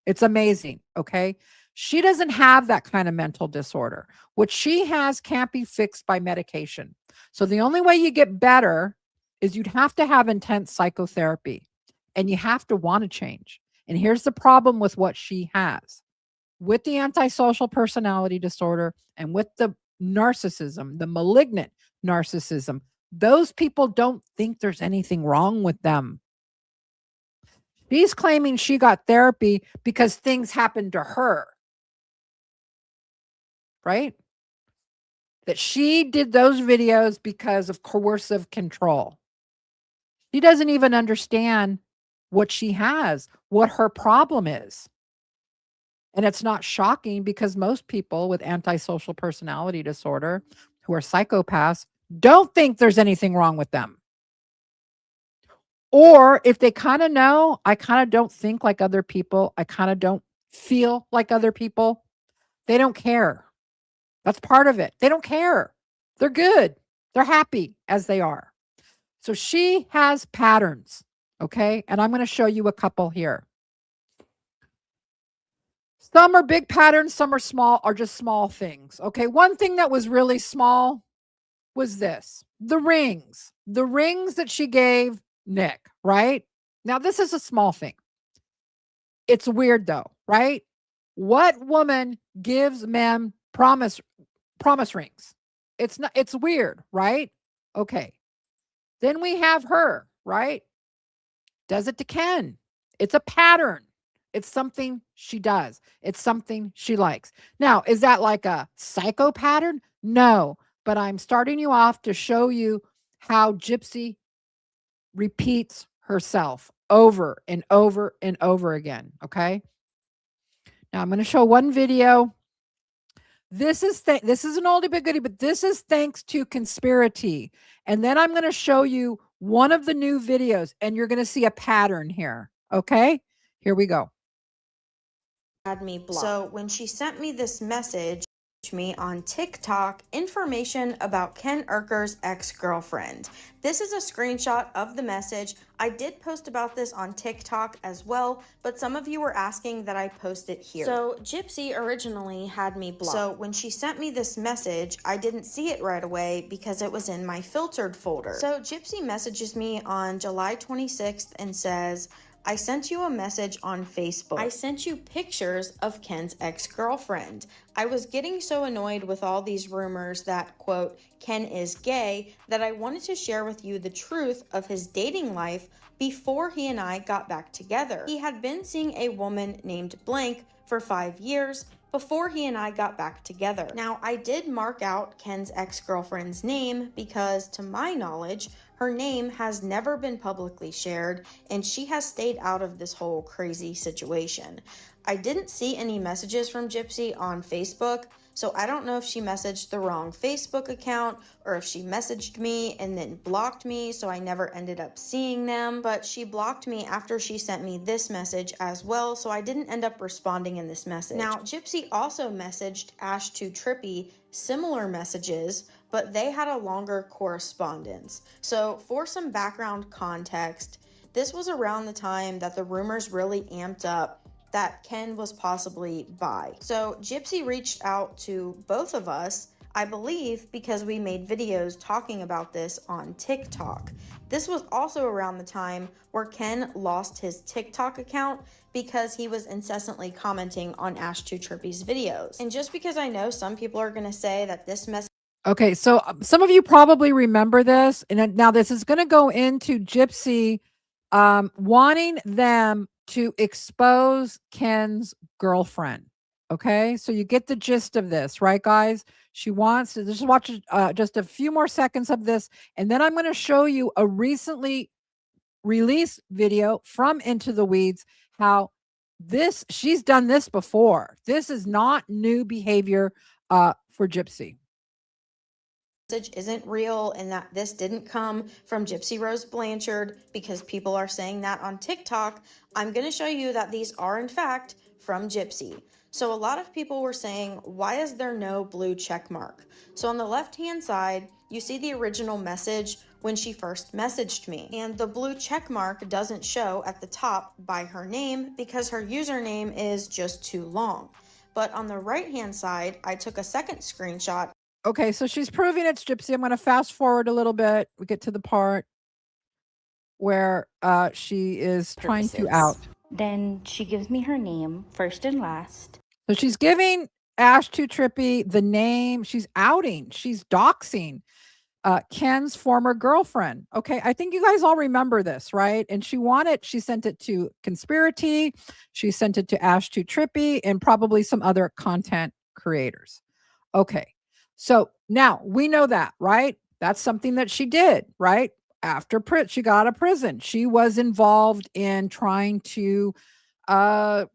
It's amazing. Okay. She doesn't have that kind of mental disorder. What she has can't be fixed by medication. So the only way you get better is you'd have to have intense psychotherapy, and you have to want to change. And here's the problem with what she has with the antisocial personality disorder and with the narcissism, the malignant narcissism. Those people don't think there's anything wrong with them. She's claiming she got therapy because things happened to her, right? That she did those videos because of coercive control. She doesn't even understand what she has, what her problem is. And it's not shocking because most people with antisocial personality disorder who are psychopaths don't think there's anything wrong with them. Or if they kind of know, I kind of don't think like other people, I kind of don't feel like other people, they don't care. That's part of it. They don't care. They're good. They're happy as they are. So she has patterns, okay? And I'm going to show you a couple here. Some are big patterns, some are small, are just small things. Okay, one thing that was really small was this, the rings that she gave Nick, right? Now, this is a small thing. It's weird though, right? What woman gives men promise rings? It's weird, right? Okay. Then we have her, right? Does it to Ken. It's a pattern. It's something she does. It's something she likes. Now, is that like a psycho pattern? No, but I'm starting you off to show you how Gypsy repeats herself over and over and over again, okay? Now, I'm going to show one video. This is an oldie but goodie, but this is thanks to Conspiracy. And then I'm going to show you one of the new videos, and you're going to see a pattern here, okay? Here we go. Had me blocked. So when she sent me this message to me on TikTok, information about Ken Urker's ex-girlfriend. This is a screenshot of the message. I did post about this on TikTok as well, but some of you were asking that I post it here. So Gypsy originally had me blocked. So when she sent me this message, I didn't see it right away because it was in my filtered folder. So Gypsy messages me on July 26th and says, I sent you a message on Facebook. I sent you pictures of Ken's ex-girlfriend. I was getting so annoyed with all these rumors that, quote, Ken is gay, that I wanted to share with you the truth of his dating life before he and I got back together. He had been seeing a woman named Blank for 5 years before he and I got back together. Now, I did mark out Ken's ex-girlfriend's name because, to my knowledge, her name has never been publicly shared, and she has stayed out of this whole crazy situation. I didn't see any messages from Gypsy on Facebook, so I don't know if she messaged the wrong Facebook account or if she messaged me and then blocked me, so I never ended up seeing them. But she blocked me after she sent me this message as well, so I didn't end up responding in this message. Now, Gypsy also messaged Ash2Trippy similar messages, but they had a longer correspondence. So for some background context, this was around the time that the rumors really amped up that Ken was possibly bi. So Gypsy reached out to both of us, I believe, because we made videos talking about this on TikTok. This was also around the time where Ken lost his TikTok account because he was incessantly commenting on Ash2Trippy's videos. And just because I know some people are gonna say that this message. Okay, so some of you probably remember this, and now this is going to go into Gypsy wanting them to expose Ken's girlfriend. Okay, so you get the gist of this, right, guys? She wants to just watch just a few more seconds of this, and then I'm going to show you a recently released video from Into the Weeds, how she's done this before. This is not new behavior for Gypsy. Isn't real and that this didn't come from Gypsy Rose Blanchard because people are saying that on TikTok. I'm going to show you that these are in fact from Gypsy. So a lot of people were saying, why is there no blue check mark? So on the left-hand side, you see the original message when she first messaged me. And the blue check mark doesn't show at the top by her name because her username is just too long. But on the right-hand side, I took a second screenshot. Okay, so she's proving it's Gypsy. I'm going to fast forward a little bit. We get to the part where she is trying to out. Then she gives me her name, first and last. So she's giving Ash Too Trippy the name. She's outing. She's doxing Ken's former girlfriend. Okay, I think you guys all remember this, right? And she sent it to Conspiracy. She sent it to Ash Too Trippy and probably some other content creators. Okay, so now we know that, right? That's something that she did, right? After she got out of prison, she was involved in trying to out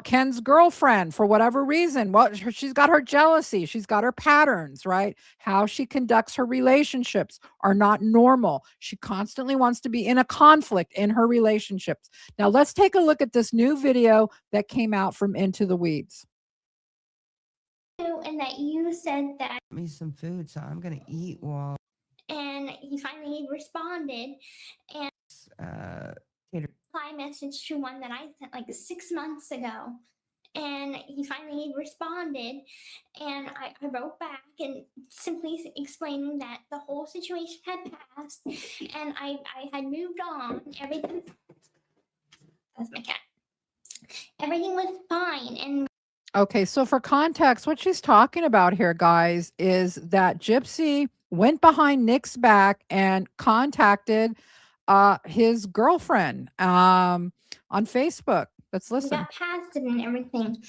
Ken's girlfriend for whatever reason. Well, she's got her jealousy. She's got her patterns, right? How she conducts her relationships are not normal. She constantly wants to be in a conflict in her relationships. Now, let's take a look at this new video that came out from Into the Weeds. And that you said that Me some food, so I'm gonna eat while and he finally responded and reply message to one that I sent like 6 months ago. And he finally responded, and I wrote back and simply explaining that the whole situation had passed and I had moved on. Everything, that's my cat. Everything was fine. And okay, so for context, what she's talking about here, guys, is that Gypsy went behind Nick's back and contacted his girlfriend on Facebook. Let's listen. got past it and everything.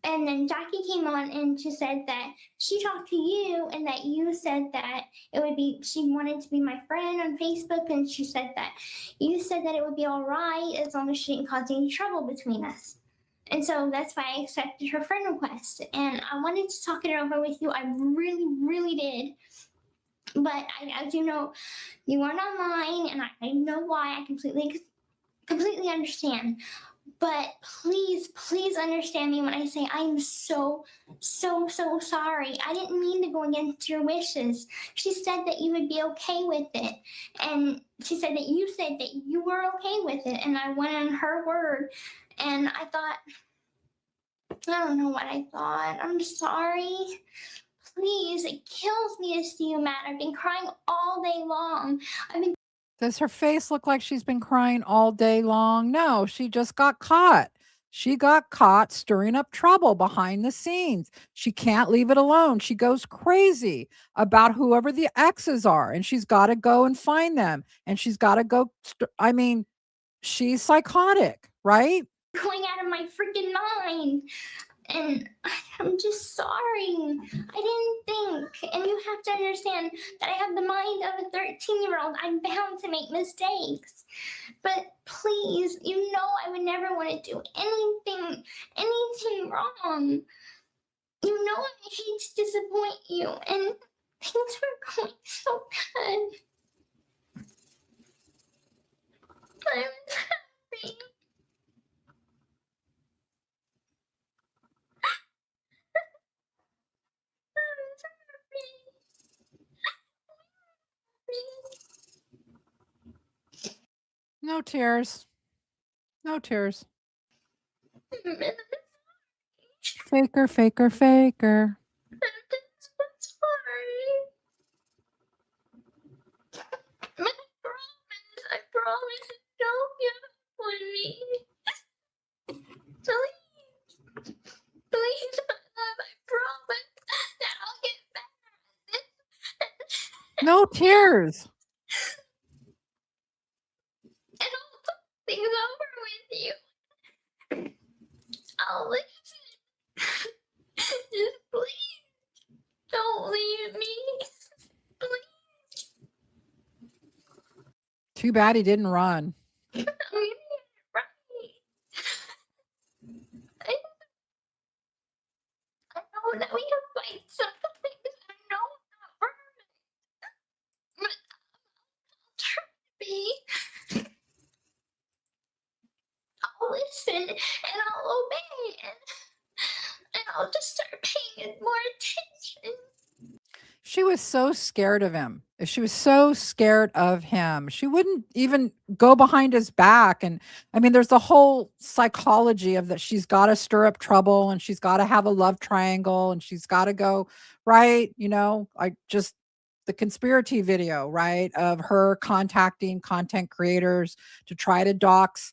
And then Jackie came on and she said that she talked to you and that you said that it would be, she wanted to be my friend on Facebook. And she said that you said that it would be all right as long as she didn't cause any trouble between us. And so that's why I accepted her friend request. And I wanted to talk it over with you. I really, really did. But I do know you weren't online, and I know why. I completely understand. But please, please understand me when I say I'm so sorry. I didn't mean to go against your wishes. She said that you would be okay with it. And she said that you were okay with it. And I went on her word. And I thought, I don't know what I thought. I'm sorry. Please, it kills me to see you mad. I've been crying all day long. Does her face look like she's been crying all day long? No, she just got caught. She got caught stirring up trouble behind the scenes. She can't leave it alone. She goes crazy about whoever the exes are, and she's got to go and find them. And she's got to go. I mean, she's psychotic, right? Going out of my freaking mind. And I'm just sorry. I didn't think. And you have to understand that I have the mind of a 13-year-old. I'm bound to make mistakes. But please, you know I would never want to do anything wrong. You know I hate to disappoint you. And things were going so bad. I was happy. No tears. No tears. Faker, faker, faker. I promise to don't give up on me. Please, my love, I promise that I'll get better. No tears. And I'll talk things over with you. I'll listen. Just please, don't leave me. Please. Too bad he didn't run. I'm gonna get it right. I know that we have fights sometimes. I know I'm not perfect. But I'll try to be. I'll listen and I'll obey. And I'll just start paying it more attention. She was so scared of him. She was so scared of him. She wouldn't even go behind his back. And I mean, there's the whole psychology of that she's got to stir up trouble and she's got to have a love triangle and she's got to go, right? You know, I just the conspiracy video, right? Of her contacting content creators to try to dox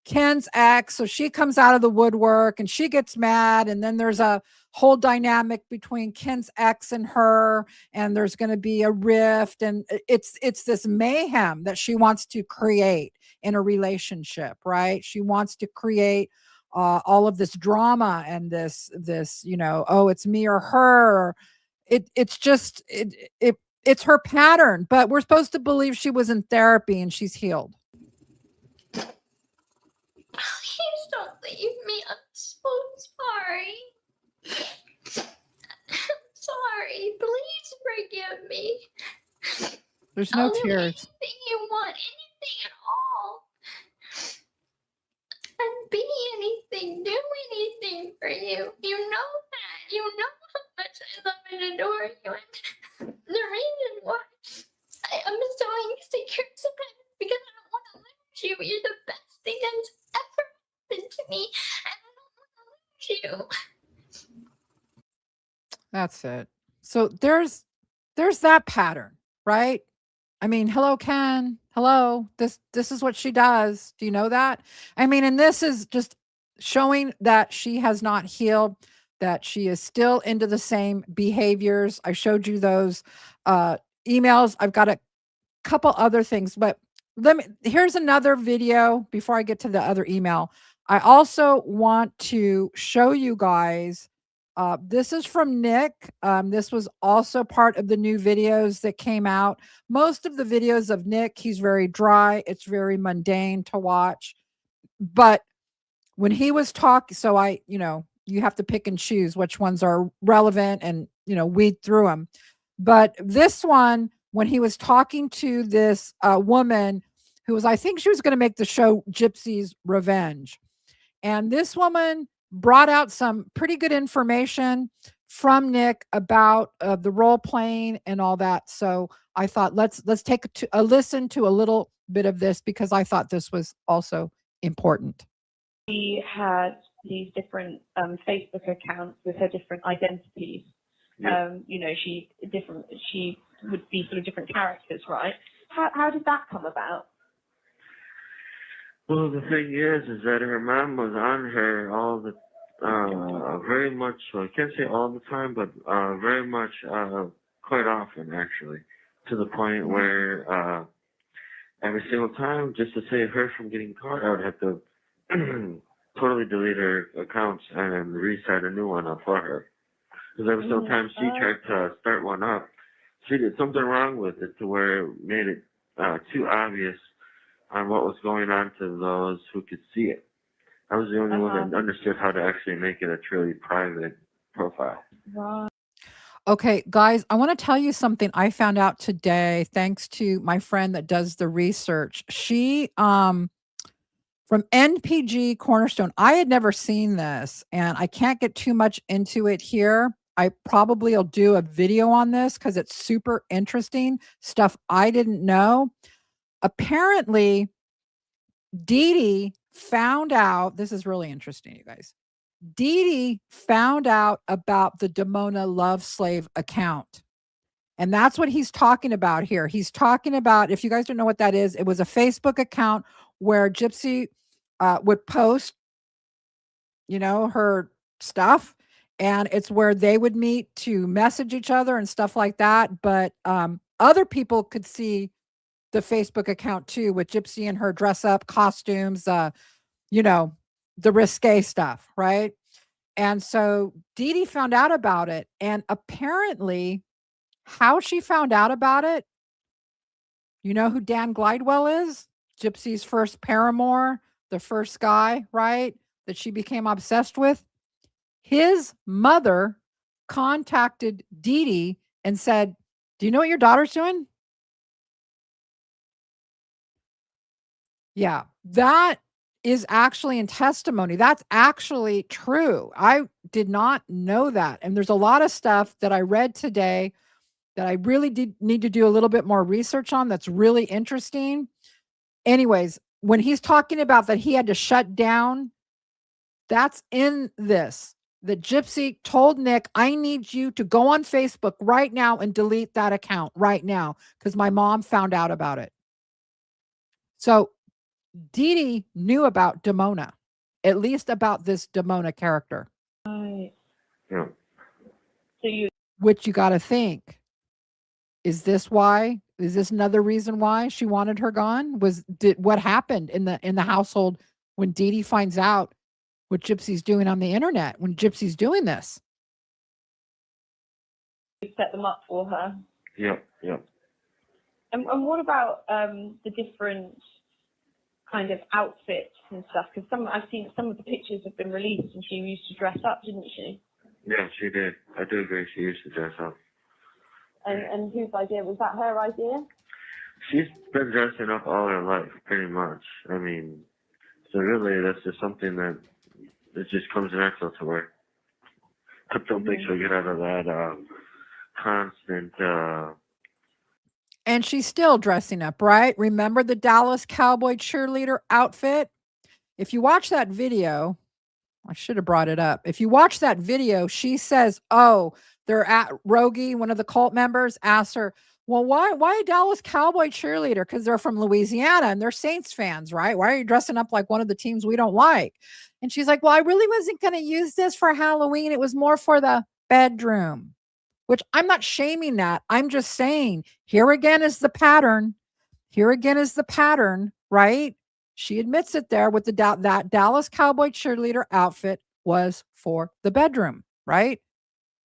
Ken's ex. So she comes out of the woodwork and she gets mad. And then there's a whole dynamic between Ken's ex and her, and there's going to be a rift. And it's this mayhem that she wants to create in a relationship, right? She wants to create all of this drama and this, you know, oh, it's me or her. It's just, it's her pattern, but we're supposed to believe she was in therapy and she's healed. Please don't leave me. I'm so sorry. I'm sorry. Please forgive me. There's no I'll do tears. anything you want, anything at all. I'd be anything, do anything for you. You know that. You know how much I love and adore you. And the reason why I'm so insecure sometimes is because I don't want to lose you. You're the best thing that's ever happened to me. And I don't want to lose you. That's it. So there's that pattern, right? I mean, hello, Ken. Hello. This is what she does. Do you know that? I mean, and this is just showing that she has not healed, that she is still into the same behaviors. I showed you those emails. I've got a couple other things, but here's another video before I get to the other email. I also want to show you guys. This is from Nick. This was also part of the new videos that came out. Most of the videos of Nick, he's very dry. It's very mundane to watch. But when he was talking, so you have to pick and choose which ones are relevant and, weed through them. But this one, when he was talking to this woman who was, I think she was going to make the show Gypsy's Revenge. And this woman brought out some pretty good information from Nick about the role playing and all that. So I thought let's take a listen to a little bit of this because I thought this was also important. She had these different Facebook accounts with her different identities. Yeah. She would be sort of different characters, right? How did that come about? Well, the thing is that her mom was on her all the, very much, I can't say all the time, but very much, quite often, actually, to the point where every single time, just to save her from getting caught, I would have to totally delete her accounts and reset a new one up for her. Because every single time she tried to start one up, she did something wrong with it to where it made it too obvious on what was going on to those who could see it. I was the only one that understood how to actually make it a truly private profile. Wow. Okay, guys, I want to tell you something I found out today, thanks to my friend that does the research. She, from NPG Cornerstone, I had never seen this, and I can't get too much into it here. I probably will do a video on this because it's super interesting stuff I didn't know. Apparently, Dee Dee found out, this is really interesting, you guys. Dee Dee found out about the Damona Love Slave account. And that's what he's talking about here. He's talking about, if you guys don't know what that is, it was a Facebook account where Gypsy would post, her stuff. And it's where they would meet to message each other and stuff like that. But other people could see the Facebook account too, with Gypsy and her dress up costumes, the risque stuff, right? And so Dee Dee found out about it. And apparently, how she found out about it, you know who Dan Glidewell is? Gypsy's first paramour, the first guy, right? That she became obsessed with. His mother contacted Dee Dee and said, "Do you know what your daughter's doing?" Yeah, that is actually in testimony. That's actually true. I did not know that. And there's a lot of stuff that I read today that I really did need to do a little bit more research on. That's really interesting. Anyways, when he's talking about that he had to shut down, that's in this. That Gypsy told Nick, I need you to go on Facebook right now and delete that account right now because my mom found out about it. So Dee Dee knew about Damona, at least about this Damona character. Right. Yeah. So you. Which you got to think. Is this why? Is this another reason why she wanted her gone? What happened in the household when Dee Dee finds out what Gypsy's doing on the internet, when Gypsy's doing this? You set them up for her. Yep. Yep. And what about the different kind of outfits and stuff? Because I've seen some of the pictures have been released, and she used to dress up, didn't she? Yeah, she did. I do agree. She used to dress up. And whose idea was that? Her idea? She's been dressing up all her life, pretty much. I mean, so really, that's just something that it just comes natural to her. I don't think she'll get out of that constant. And she's still dressing up, right? Remember the Dallas Cowboy cheerleader outfit? If you watch that video, I should have brought it up. If you watch that video, she says, oh, they're at Rogie, one of the cult members, asks her, well, why a Dallas Cowboy cheerleader? Because they're from Louisiana and they're Saints fans, right? Why are you dressing up like one of the teams we don't like? And she's like, well, I really wasn't going to use this for Halloween. It was more for the bedroom, which I'm not shaming that. I'm just saying, here again is the pattern. Here again is the pattern, right? She admits it there with that Dallas Cowboy cheerleader outfit was for the bedroom, right?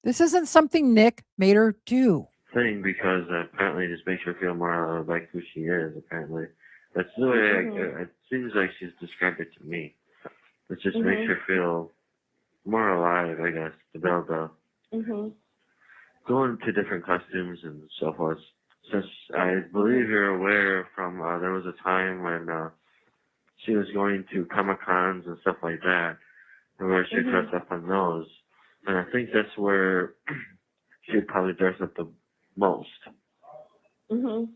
This isn't something Nick made her do. Thing because apparently it just makes her feel more like who she is, apparently. That's the way it seems like she's described it to me. It just makes her feel more alive, I guess, to be able to go into different costumes and so forth. Since I believe you're aware from, there was a time when she was going to Comic-Cons and stuff like that, and where she dressed up on those. And I think that's where she'd probably dress up the most. And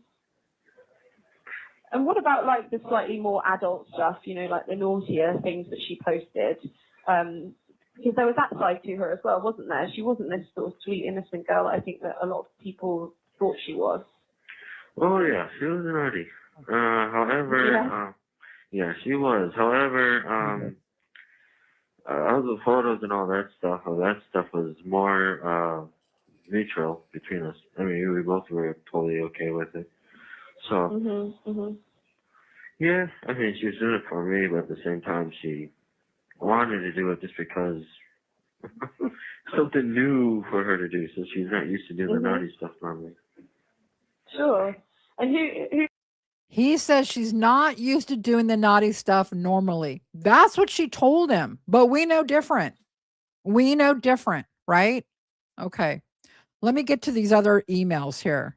what about like the slightly more adult stuff, you know, like the naughtier things that she posted? Because there was that side to her as well, wasn't there? She wasn't this sort of sweet, innocent girl I think that a lot of people thought she was. Oh, yeah, she was naughty. However, yeah, she was. However, all the photos and all that stuff was more neutral between us. I mean, we both were totally okay with it. So, yeah, I mean, she was doing it for me, but at the same time, she wanted to do it just because something new for her to do, so she's not used to doing the naughty stuff normally. Sure. And who? He says she's not used to doing the naughty stuff normally. That's what she told him, but we know different. We know different, right? Okay. Let me get to these other emails here.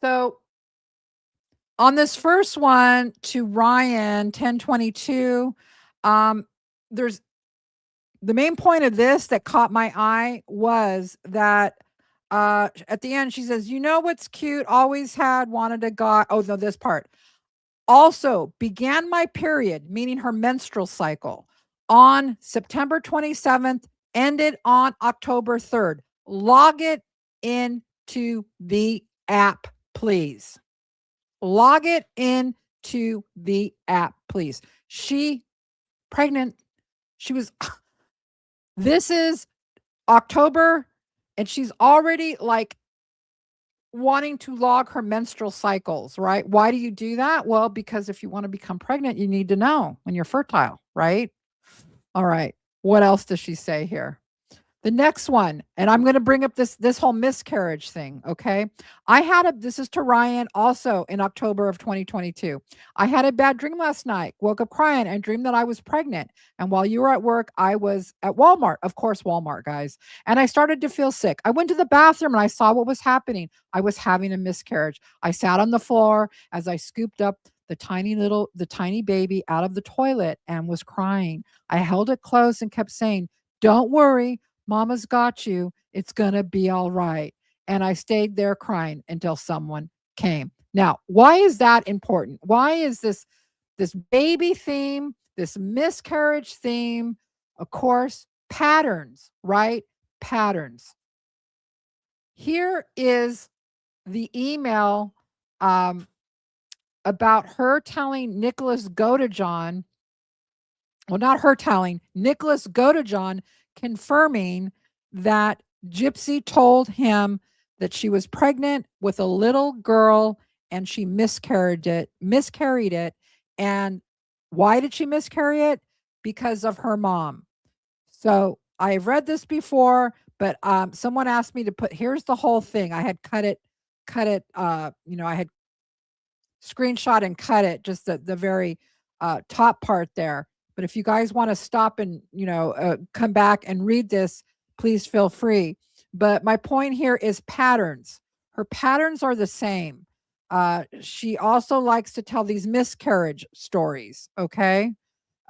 So on this first one to Ryan 1022, there's the main point of this that caught my eye was that at the end she says, you know what's cute? Always had wanted a guy. Oh no, this part. Also began my period, meaning her menstrual cycle, on September 27th, ended on October 3rd. Log it into the app, please. Log it into the app, please. She pregnant. She was, this is October, and she's already like wanting to log her menstrual cycles, right? Why do you do that? Well, because if you want to become pregnant, you need to know when you're fertile, right? All right. What else does she say here? The next one, and I'm going to bring up this whole miscarriage thing, okay? This is to Ryan, also in October of 2022. I had a bad dream last night, woke up crying and dreamed that I was pregnant. And while you were at work, I was at Walmart, of course, Walmart, guys. And I started to feel sick. I went to the bathroom and I saw what was happening. I was having a miscarriage. I sat on the floor as I scooped up the tiny baby out of the toilet and was crying. I held it close and kept saying, "Don't worry. Mama's got you. It's going to be all right." And I stayed there crying until someone came. Now, why is that important? Why is this baby theme, this miscarriage theme? Of course, patterns, right? Patterns. Here is the email about her telling Nicholas Godejohn. Well, not her telling, Nicholas Godejohn confirming that Gypsy told him that she was pregnant with a little girl and she miscarried it. And why did she miscarry it? Because of her mom. So I've read this before, but someone asked me to here's the whole thing. I had cut it, I had screenshot and cut it, just the very top part there. But if you guys want to stop and, come back and read this, please feel free. But my point here is patterns. Her patterns are the same. She also likes to tell these miscarriage stories. Okay.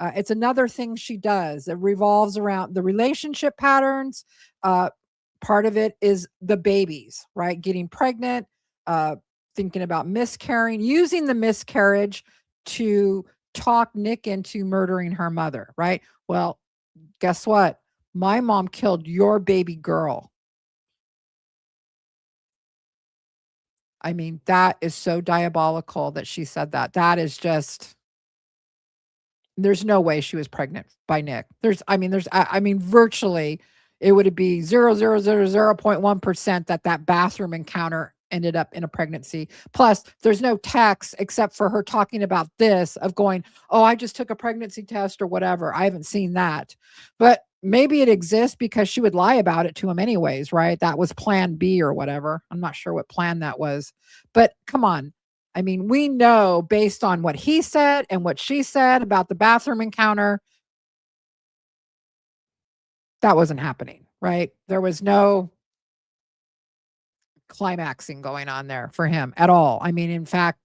It's another thing she does. It revolves around the relationship patterns. Part of it is the babies, right? Getting pregnant, thinking about miscarrying, using the miscarriage to talk Nick into murdering her mother, right? Well, guess what? My mom killed your baby girl. I mean, that is so diabolical that she said that. That is just, there's no way she was pregnant by Nick. Virtually it would be 0.1% that bathroom encounter ended up in a pregnancy. Plus, there's no text except for her talking about this of going, "Oh, I just took a pregnancy test," or whatever. I haven't seen that. But maybe it exists because she would lie about it to him anyways, right? That was plan B or whatever. I'm not sure what plan that was. But come on. I mean, we know based on what he said and what she said about the bathroom encounter, that wasn't happening, right? There was no climaxing going on there for him at all. I mean, in fact,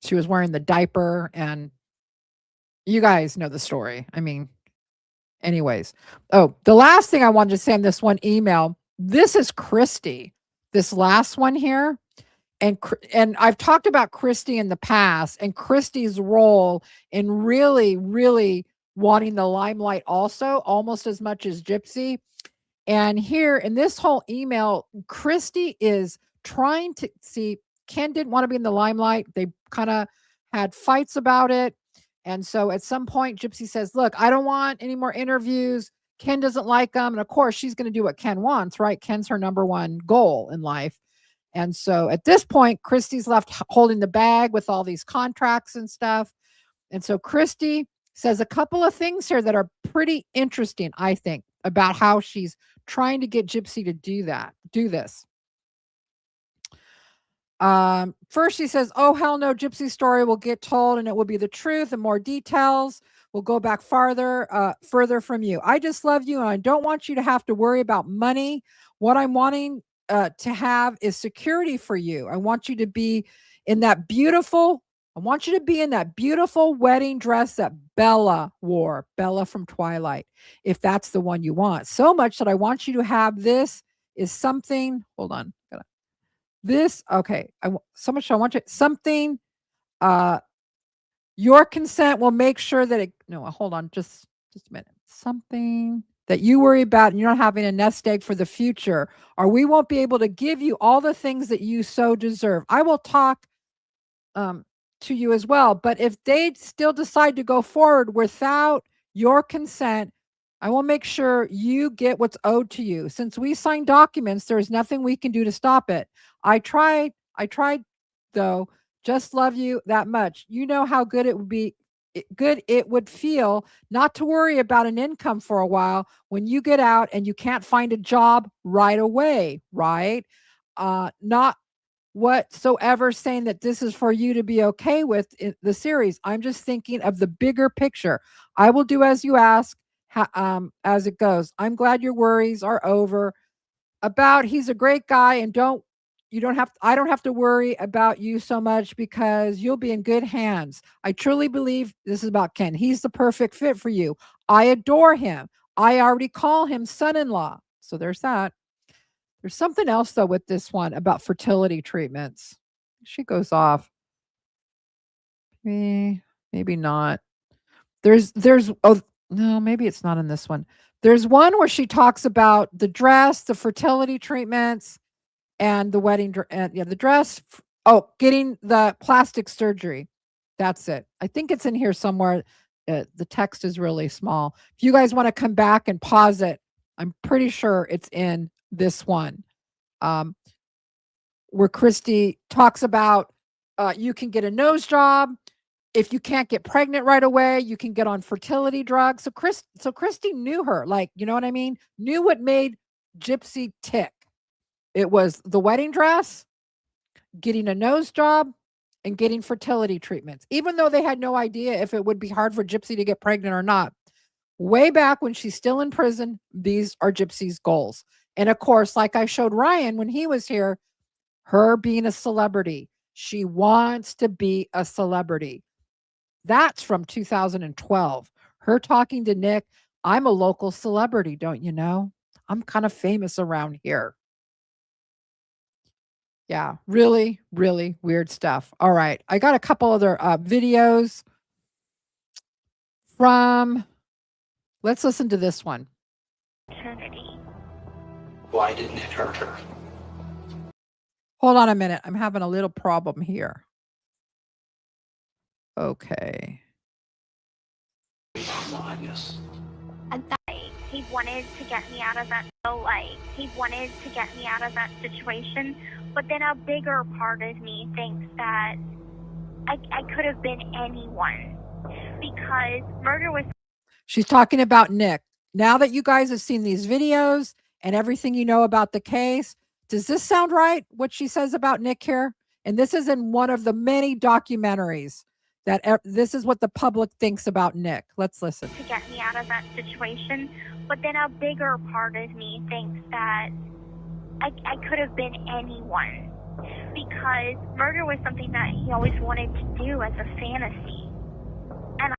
she was wearing the diaper and you guys know the story. I mean, anyways. Oh, the last thing I wanted to say in this one email, this is Christy, this last one here. And I've talked about Christy in the past and Christy's role in really, really wanting the limelight also, almost as much as Gypsy. And here in this whole email, Christy is trying to see, Ken didn't want to be in the limelight. They kind of had fights about it. And so at some point, Gypsy says, "Look, I don't want any more interviews. Ken doesn't like them." And of course, she's going to do what Ken wants, right? Ken's her number one goal in life. And so at this point, Christy's left holding the bag with all these contracts and stuff. And so Christy says a couple of things here that are pretty interesting, I think, about how she's trying to get Gypsy to do this. First she says, "Oh, hell no, Gypsy's story will get told and it will be the truth and more details will go back further from you. I just love you and I don't want you to have to worry about money. What I'm wanting to have is security for you. I want you to be in that beautiful wedding dress that Bella wore, Bella from Twilight, if that's the one you want. So much that I want you to have this is something." Hold on. Okay. So much I want you something. Your consent will make sure that hold on, just a minute. Something that you worry about and you're not having a nest egg for the future, or we won't be able to give you all the things that you so deserve. I will talk to you as well. But if they still decide to go forward without your consent, I will make sure you get what's owed to you. Since we signed documents, there is nothing we can do to stop it. I tried though. Just love you that much. You know how good it would be good it would feel not to worry about an income for a while when you get out and you can't find a job right away, right? Not whatsoever saying that this is for you to be okay with the series. I'm just thinking of the bigger picture. I will do as you ask, as it goes. I'm glad your worries are over. About he's a great guy, and I don't have to worry about you so much because you'll be in good hands. I truly believe this is about Ken. He's the perfect fit for you. I adore him. I already call him son-in-law. So there's that. There's something else though with this one about fertility treatments. She goes off. Maybe not. There's oh no, maybe it's not in this one. There's one where she talks about the dress, the fertility treatments, and the wedding the dress. Oh, getting the plastic surgery. That's it. I think it's in here somewhere. The text is really small. If you guys want to come back and pause it, I'm pretty sure it's in this one, where Christy talks about you can get a nose job. If you can't get pregnant right away, you can get on fertility drugs. So Christy knew her, like, you know what I mean? Knew what made Gypsy tick. It was the wedding dress, getting a nose job, and getting fertility treatments, even though they had no idea if it would be hard for Gypsy to get pregnant or not. Way back when she's still in prison, these are Gypsy's goals. And of course, like I showed Ryan when he was here, her being a celebrity. She wants to be a celebrity. That's from 2012. Her talking to Nick, I'm a local celebrity, don't you know? I'm kind of famous around here. Yeah, really, really weird stuff. All right. I got a couple other videos from, let's listen to this one. Why did Nick hurt her? Hold on a minute. I'm having a little problem here. Okay. Obvious. He wanted to get me out of that. He wanted to get me out of that situation. But then a bigger part of me thinks that I could have been anyone, because murder was. She's talking about Nick. Now that you guys have seen these videos and everything you know about the case, does this sound right? What she says about Nick here? And this is in one of the many documentaries that this is what the public thinks about Nick. Let's listen. To get me out of that situation. But then a bigger part of me thinks that I could have been anyone, because murder was something that he always wanted to do as a fantasy. And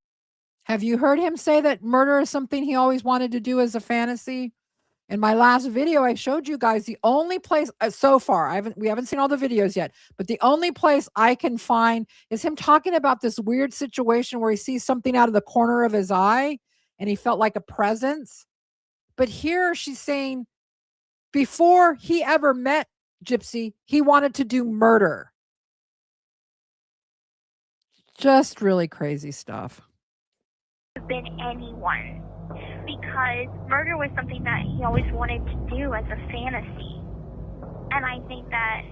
have you heard him say that murder is something he always wanted to do as a fantasy? In my last video, I showed you guys the only place so far, we haven't seen all the videos yet, but the only place I can find is him talking about this weird situation where he sees something out of the corner of his eye and he felt like a presence. But here she's saying before he ever met Gypsy, he wanted to do murder. Just really crazy stuff. Been anyone, because murder was something that he always wanted to do as a fantasy. And I think that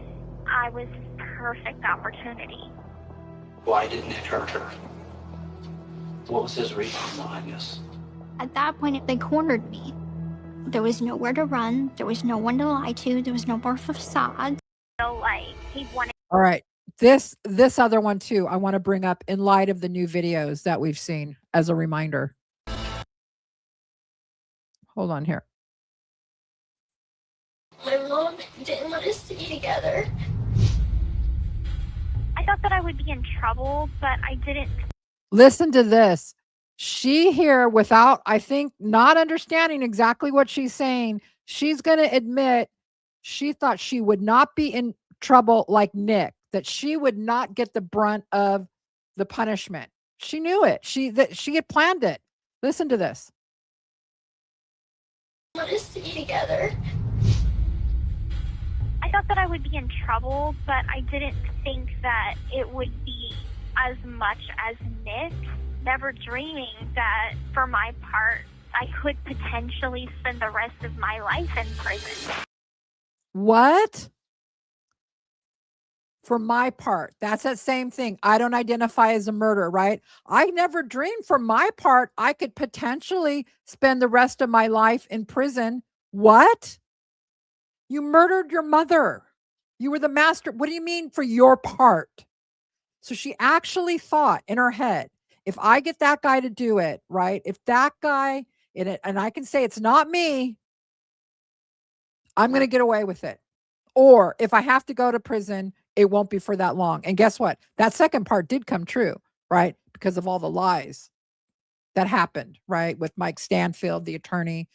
I was perfect opportunity. Why did Nick hurt her? What was his reason behind this? At that point, they cornered me. There was nowhere to run. There was no one to lie to. There was no more facade. So, he wanted. All right. This other one too, I want to bring up in light of the new videos that we've seen as a reminder. Hold on here. My mom didn't let us stay together. I thought that I would be in trouble, but I didn't. Listen to this. She here, without, I think, not understanding exactly what she's saying, she's going to admit she thought she would not be in trouble like Nick, that she would not get the brunt of the punishment. She knew it. She had planned it. Listen to this. Let us stay together. I thought that I would be in trouble, but I didn't think that it would be as much as Nick. Never dreaming that, for my part, I could potentially spend the rest of my life in prison. What? for my part. That's that same thing. I don't identify as a murderer, right? I never dreamed for my part I could potentially spend the rest of my life in prison. What? You murdered your mother. You were the master. What do you mean for your part? So she actually thought in her head, if I get that guy to do it, right? If that guy in it, and I can say it's not me, I'm going to get away with it. Or if I have to go to prison, it won't be for that long. And guess what? That second part did come true, right? Because of all the lies that happened, right? With Mike Stanfield, the attorney,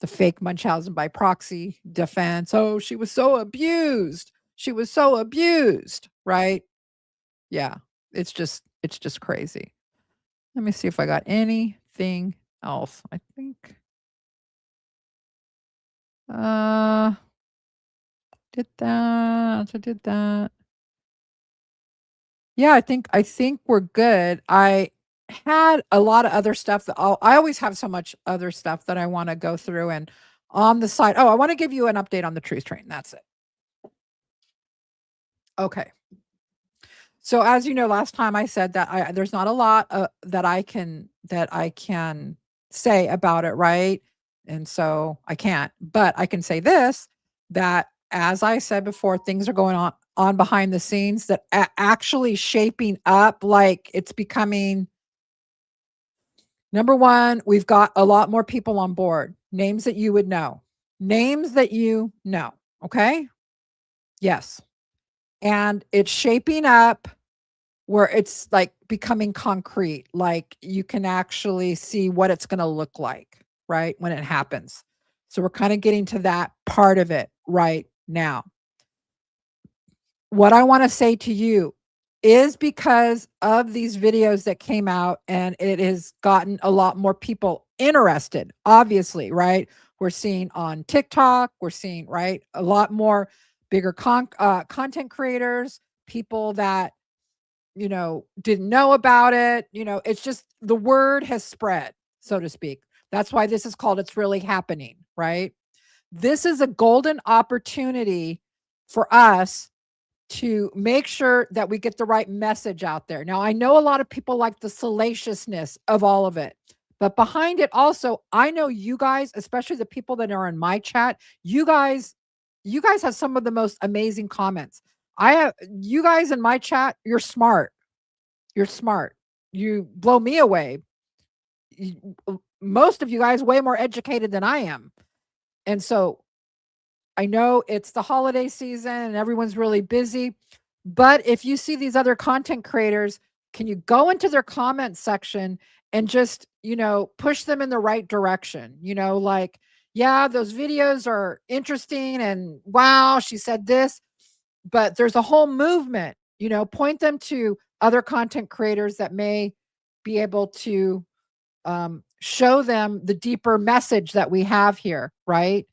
the fake Munchausen by proxy defense. Oh, she was so abused. She was so abused, right? Yeah, it's just crazy. Let me see if I got anything else. I think did that. I did that. Yeah, I think we're good. I had a lot of other stuff that I always have so much other stuff that I want to go through, and on the side. Oh, I want to give you an update on the truth train. That's it. Okay. So as you know, last time I said that there's not a lot that I can say about it, right? And so I can't, but I can say this, that as I said before, things are going on behind the scenes that actually shaping up, like it's becoming, number one, we've got a lot more people on board, names that you would know, names that you know. Okay. Yes. And it's shaping up where it's like becoming concrete, like you can actually see what it's going to look like, right? When it happens. So we're kind of getting to that part of it right now. What I want to say to you is, because of these videos that came out, and it has gotten a lot more people interested, obviously, right? We're seeing on TikTok, we're seeing, right, a lot more bigger content creators, people that didn't know about it. It's just the word has spread, so to speak. That's why this is called It's Really Happening, right? This is a golden opportunity for us to make sure that we get the right message out there. Now, I know a lot of people like the salaciousness of all of it, but behind it also, I know you guys, especially the people that are in my chat, you guys have some of the most amazing comments. You guys in my chat, you're smart. You're smart. You blow me away. Most of you guys way more educated than I am. And so I know it's the holiday season and everyone's really busy, but if you see these other content creators, can you go into their comment section and just, push them in the right direction? Like, yeah, those videos are interesting and wow, she said this, but there's a whole movement, point them to other content creators that may be able to show them the deeper message that we have here, right?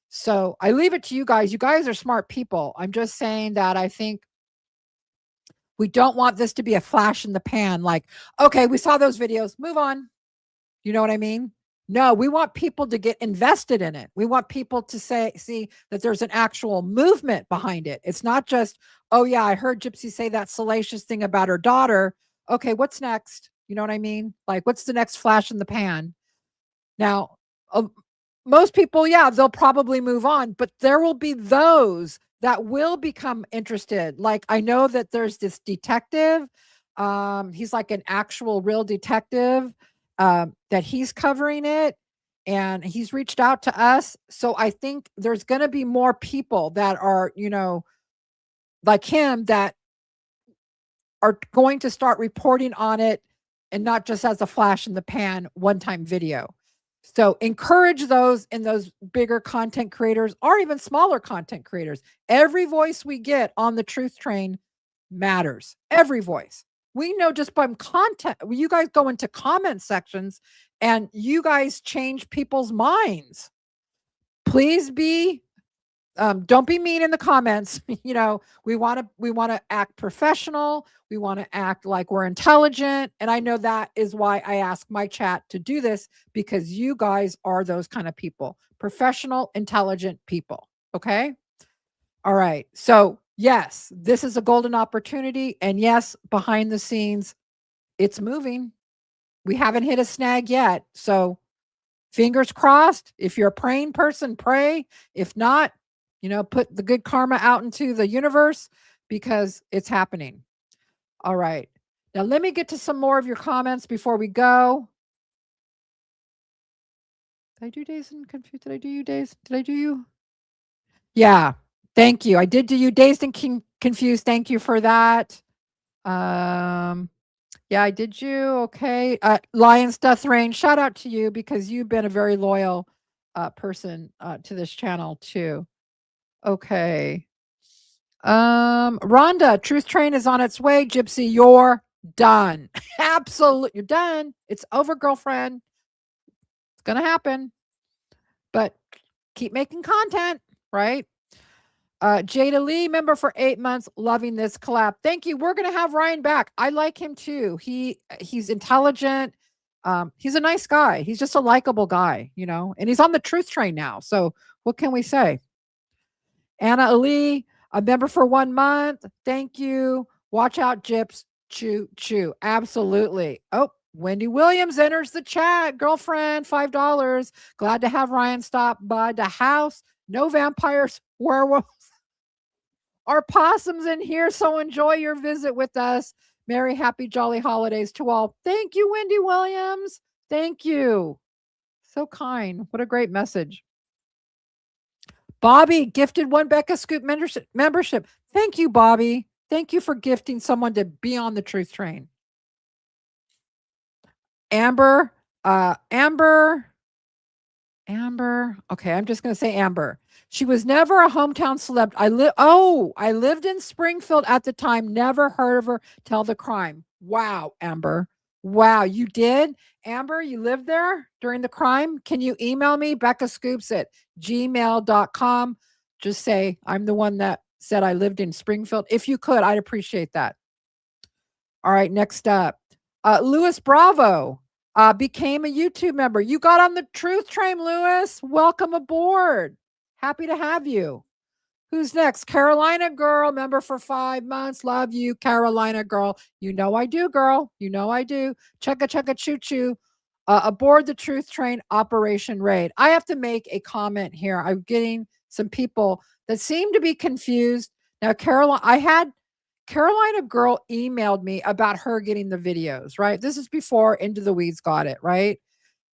So I leave it to you guys. You guys are smart people. I'm just saying that I think we don't want this to be a flash in the pan, like, okay, we saw those videos, move on. You know what I mean? No, we want people to get invested in it. We want people to see that there's an actual movement behind it. It's not just, oh yeah, I heard Gypsy say that salacious thing about her daughter. Okay, what's next? You know what I mean? Like, what's the next flash in the pan? Now, most people, yeah, they'll probably move on, but there will be those that will become interested. Like, I know that there's this detective. He's like an actual real detective. That he's covering it, and he's reached out to us. So I think there's going to be more people that are, like him, that are going to start reporting on it, and not just as a flash in the pan one-time video. So encourage those in those bigger content creators or even smaller content creators. Every voice we get on the truth train matters. Every voice. We know just by content, you guys go into comment sections and you guys change people's minds. Please don't be mean in the comments. We want to act professional. We want to act like we're intelligent. And I know that is why I ask my chat to do this, because you guys are those kind of people, professional, intelligent people. Okay. All right. So yes, this is a golden opportunity. And yes, behind the scenes, it's moving. We haven't hit a snag yet. So fingers crossed. If you're a praying person, pray. If not, put the good karma out into the universe because it's happening. All right. Now let me get to some more of your comments before we go. Did I do Dazed and Confused? Did I do you, Dazed? Did I do you? Yeah. Thank you. I did do you Dazed and Confused. Thank you for that. Yeah, I did you. Okay. Lions Death Rain, shout out to you because you've been a very loyal person to this channel too. Okay. Rhonda, Truth Train is on its way. Gypsy, you're done. Absolutely. You're done. It's over, girlfriend. It's going to happen. But keep making content, right? Jada Lee, member for 8 months, loving this collab. Thank you. We're going to have Ryan back. I like him too. He's intelligent. He's a nice guy. He's just a likable guy, and he's on the Truth Train now. So what can we say? Anna Ali, a member for 1 month. Thank you. Watch out, Gyps. Choo, choo. Absolutely. Oh, Wendy Williams enters the chat. Girlfriend, $5. Glad to have Ryan stop by the house. No vampires, werewolves, or possums in here. So enjoy your visit with us. Merry, happy, jolly holidays to all. Thank you, Wendy Williams. Thank you. So kind. What a great message. Bobby gifted 1 Becca Scoop membership. Thank you, Bobby. Thank you for gifting someone to be on the Truth Train. Amber. Okay, I'm just going to say Amber. She was never a hometown celeb. I lived in Springfield at the time. Never heard of her till the crime. Wow, Amber. Wow, you did? Amber, you lived there during the crime? Can you email me, beccascoops@gmail.com? Just say, I'm the one that said I lived in Springfield. If you could, I'd appreciate that. All right, next up. Louis Bravo became a YouTube member. You got on the Truth Train, Louis. Welcome aboard. Happy to have you. Who's next? Carolina Girl, member for 5 months. Love you, Carolina Girl. You know I do, girl. You know I do. Chugga chugga choo choo. Aboard the Truth Train, Operation Raid. I have to make a comment here. I'm getting some people that seem to be confused. Now, Carolina Girl emailed me about her getting the videos, right? This is before Into the Weeds got it, right?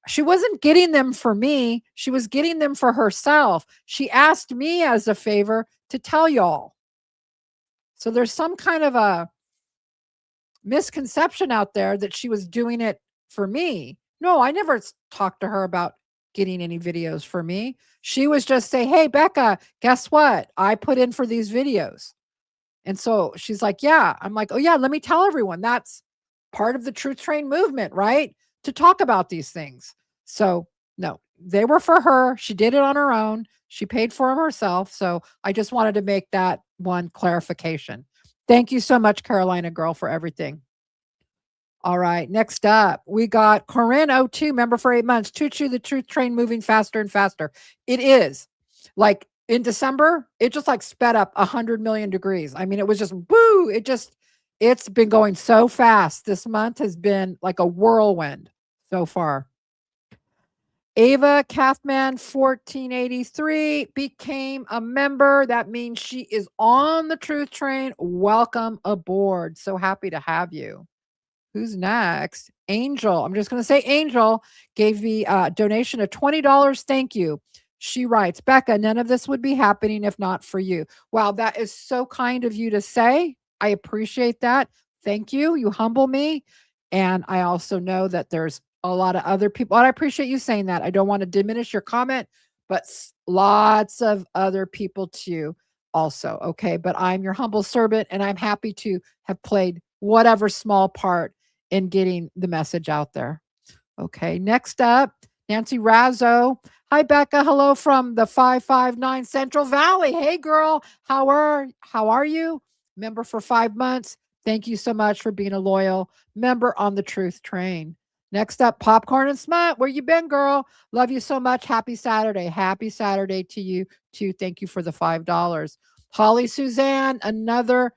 She wasn't getting them for me. She was getting them for herself. She asked me as a favor to tell y'all. So there's some kind of a misconception out there that she was doing it for me. No, I never talked to her about getting any videos for me. She was just say, hey, Becca, guess what? I put in for these videos. And so she's like, yeah. I'm like, oh yeah, let me tell everyone. That's part of the Truth Train movement, right? To talk about these things. So no, they were for her. She did it on her own. She paid for them herself. So I just wanted to make that one clarification. Thank you so much, Carolina Girl, for everything. All right, next up, we got Corinne 02, member for 8 months. Choo choo, the Truth Train moving faster and faster. It is. Like in December, it just like sped up 100 million degrees. I mean, it was just woo. It's been going so fast. This month has been like a whirlwind so far. Ava Kathman 1483 became a member. That means she is on the Truth Train. Welcome aboard. So happy to have you. Who's next? Angel. I'm just going to say Angel gave me a donation of $20. Thank you. She writes, Becca, none of this would be happening if not for you. Wow, that is so kind of you to say. I appreciate that. Thank you. You humble me. And I also know that there's a lot of other people. And I appreciate you saying that. I don't want to diminish your comment, but lots of other people too also. Okay. But I'm your humble servant and I'm happy to have played whatever small part in getting the message out there. Okay. Next up, Nancy Razzo. Hi, Becca. Hello from the 559 Central Valley. Hey, girl. How are you? Member for 5 months. Thank you so much for being a loyal member on the Truth Train. Next up, Popcorn and Smut. Where you been, girl? Love you so much. Happy Saturday. Happy Saturday to you, too. Thank you for the $5. Holly Suzanne, another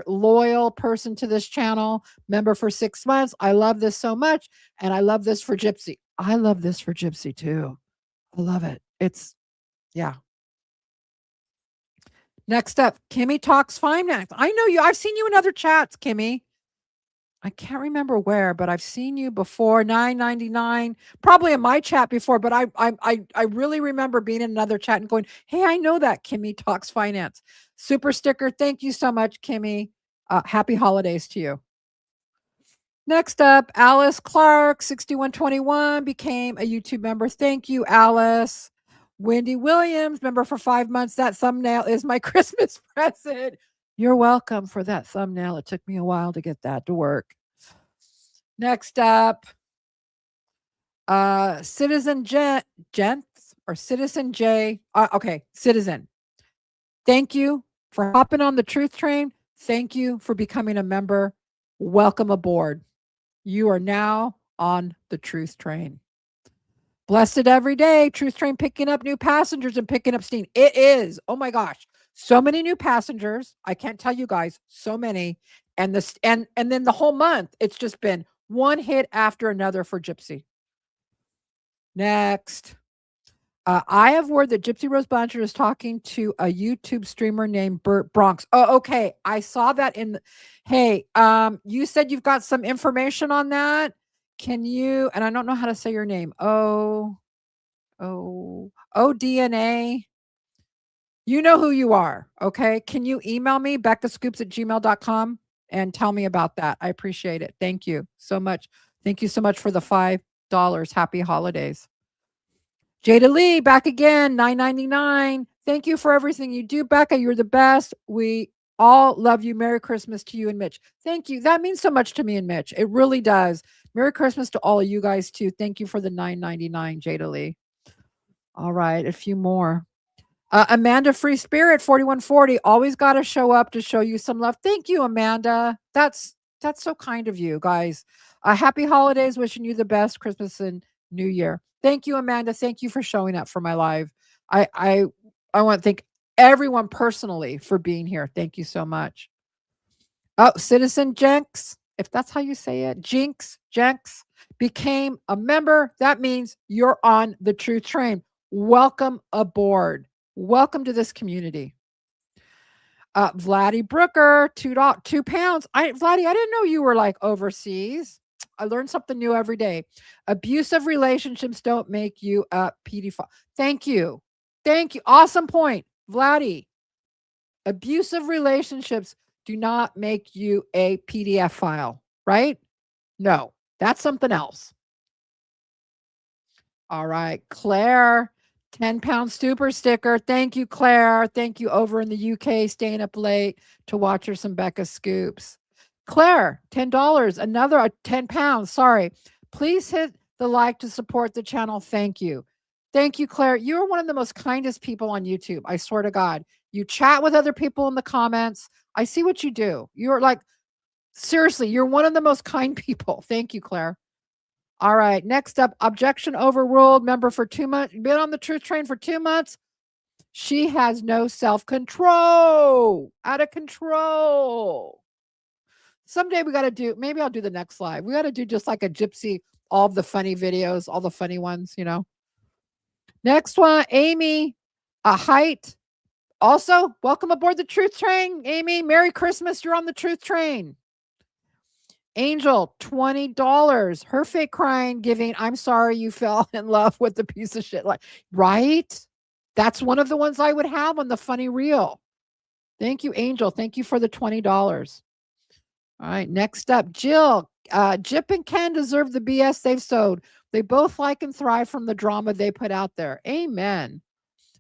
loyal person to this channel, member for 6 months. I love this so much. And I love this for Gypsy. I love this for Gypsy too. I love it. It's, yeah. Next up, Kimmy Talks Finance. I know you. I've seen you in other chats, Kimmy. I can't remember where, but I've seen you before. $9.99, probably in my chat before. But I really remember being in another chat and going, "Hey, I know that Kimmy Talks Finance." Super sticker. Thank you so much, Kimmy. Happy holidays to you. Next up, Alice Clark, 6121, became a YouTube member. Thank you, Alice. Wendy Williams, member for 5 months. That thumbnail is my Christmas present. You're welcome for that thumbnail. It took me a while to get that to work. Next up, Citizen Gents or Citizen J. Okay, Citizen. Thank you for hopping on the truth train. Thank you for becoming a member. Welcome aboard. You are now on the truth train. Blessed every day, truth train picking up new passengers and picking up steam. It is, oh my gosh, so many new passengers. I can't tell you guys, so many. And this and then the whole month, it's just been one hit after another for Gypsy. Next. I have word that Gypsy Rose Blanchard is talking to a YouTube streamer named Bert Bronx. Oh, okay. I saw that in. Hey, you said you've got some information on that. Can you? And I don't know how to say your name. DNA. You know who you are. Okay. Can you email me, beccascoops@gmail.com, and tell me about that? I appreciate it. Thank you so much. Thank you so much for the $5. Happy holidays. Jada Lee, back again, $9.99. Thank you for everything you do, Becca. You're the best. We all love you. Merry Christmas to you and Mitch. Thank you. That means so much to me and Mitch. It really does. Merry Christmas to all of you guys, too. Thank you for the $9.99, Jada Lee. All right, a few more. Amanda Free Spirit, 4140. Always got to show up to show you some love. Thank you, Amanda. That's so kind of you, guys. Happy holidays. Wishing you the best Christmas and New Year. Thank you, Amanda. Thank you for showing up for my live. I want to thank everyone personally for being here. Thank you so much. Oh, Citizen Jenks, if that's how you say it, Jenks became a member. That means you're on the truth train. Welcome aboard. Welcome to this community. Vladdy Brooker, £2. Vladdy, I didn't know you were like overseas. I learn something new every day. Abusive relationships don't make you a pedophile. Thank you. Thank you. Awesome point, Vladdy. Abusive relationships do not make you a PDF file, right? No, that's something else. All right, Claire, £10 super sticker. Thank you, Claire. Thank you over in the UK, staying up late to watch her some Becca Scoops. Claire, $10, another £10. Sorry. Please hit the like to support the channel. Thank you. Thank you, Claire. You're one of the most kindest people on YouTube. I swear to God. You chat with other people in the comments. I see what you do. You're like, seriously, you're one of the most kind people. Thank you, Claire. All right. Next up, objection overruled. Member for 2 months. Been on the truth train for 2 months. She has no self-control. Out of control. Someday we got to do, maybe I'll do the next live. We got to do just like a Gypsy, all the funny videos, all the funny ones, you know. Next one, Amy, a height. Also, welcome aboard the truth train, Amy. Merry Christmas. You're on the truth train. Angel, $20. Her fake crying, giving, I'm sorry you fell in love with the piece of shit. Like, right? That's one of the ones I would have on the funny reel. Thank you, Angel. Thank you for the $20. All right, next up, Jill. Jip and Ken deserve the BS they've sowed. They both like and thrive from the drama they put out there. Amen.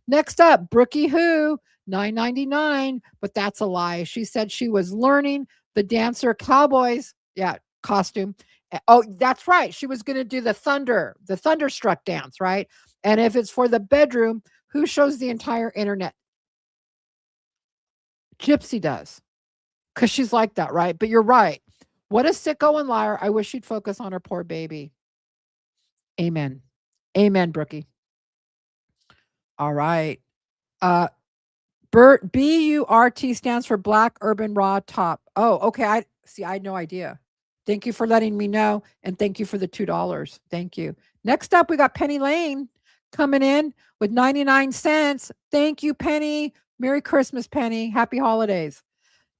Next up, Brookie Who, $9.99, but that's a lie. She said she was learning the dancer cowboys, costume. Oh, that's right. She was going to do the thunderstruck dance, right? And if it's for the bedroom, who shows the entire internet? Gypsy does. Because she's like that, right? But you're right. What a sicko and liar. I wish she'd focus on her poor baby. Amen. Amen, Brookie. All right. BURT stands for Black Urban Raw Top. Oh, okay. I had no idea. Thank you for letting me know. And thank you for the $2. Thank you. Next up, we got Penny Lane coming in with 99 cents. Thank you, Penny. Merry Christmas, Penny. Happy holidays.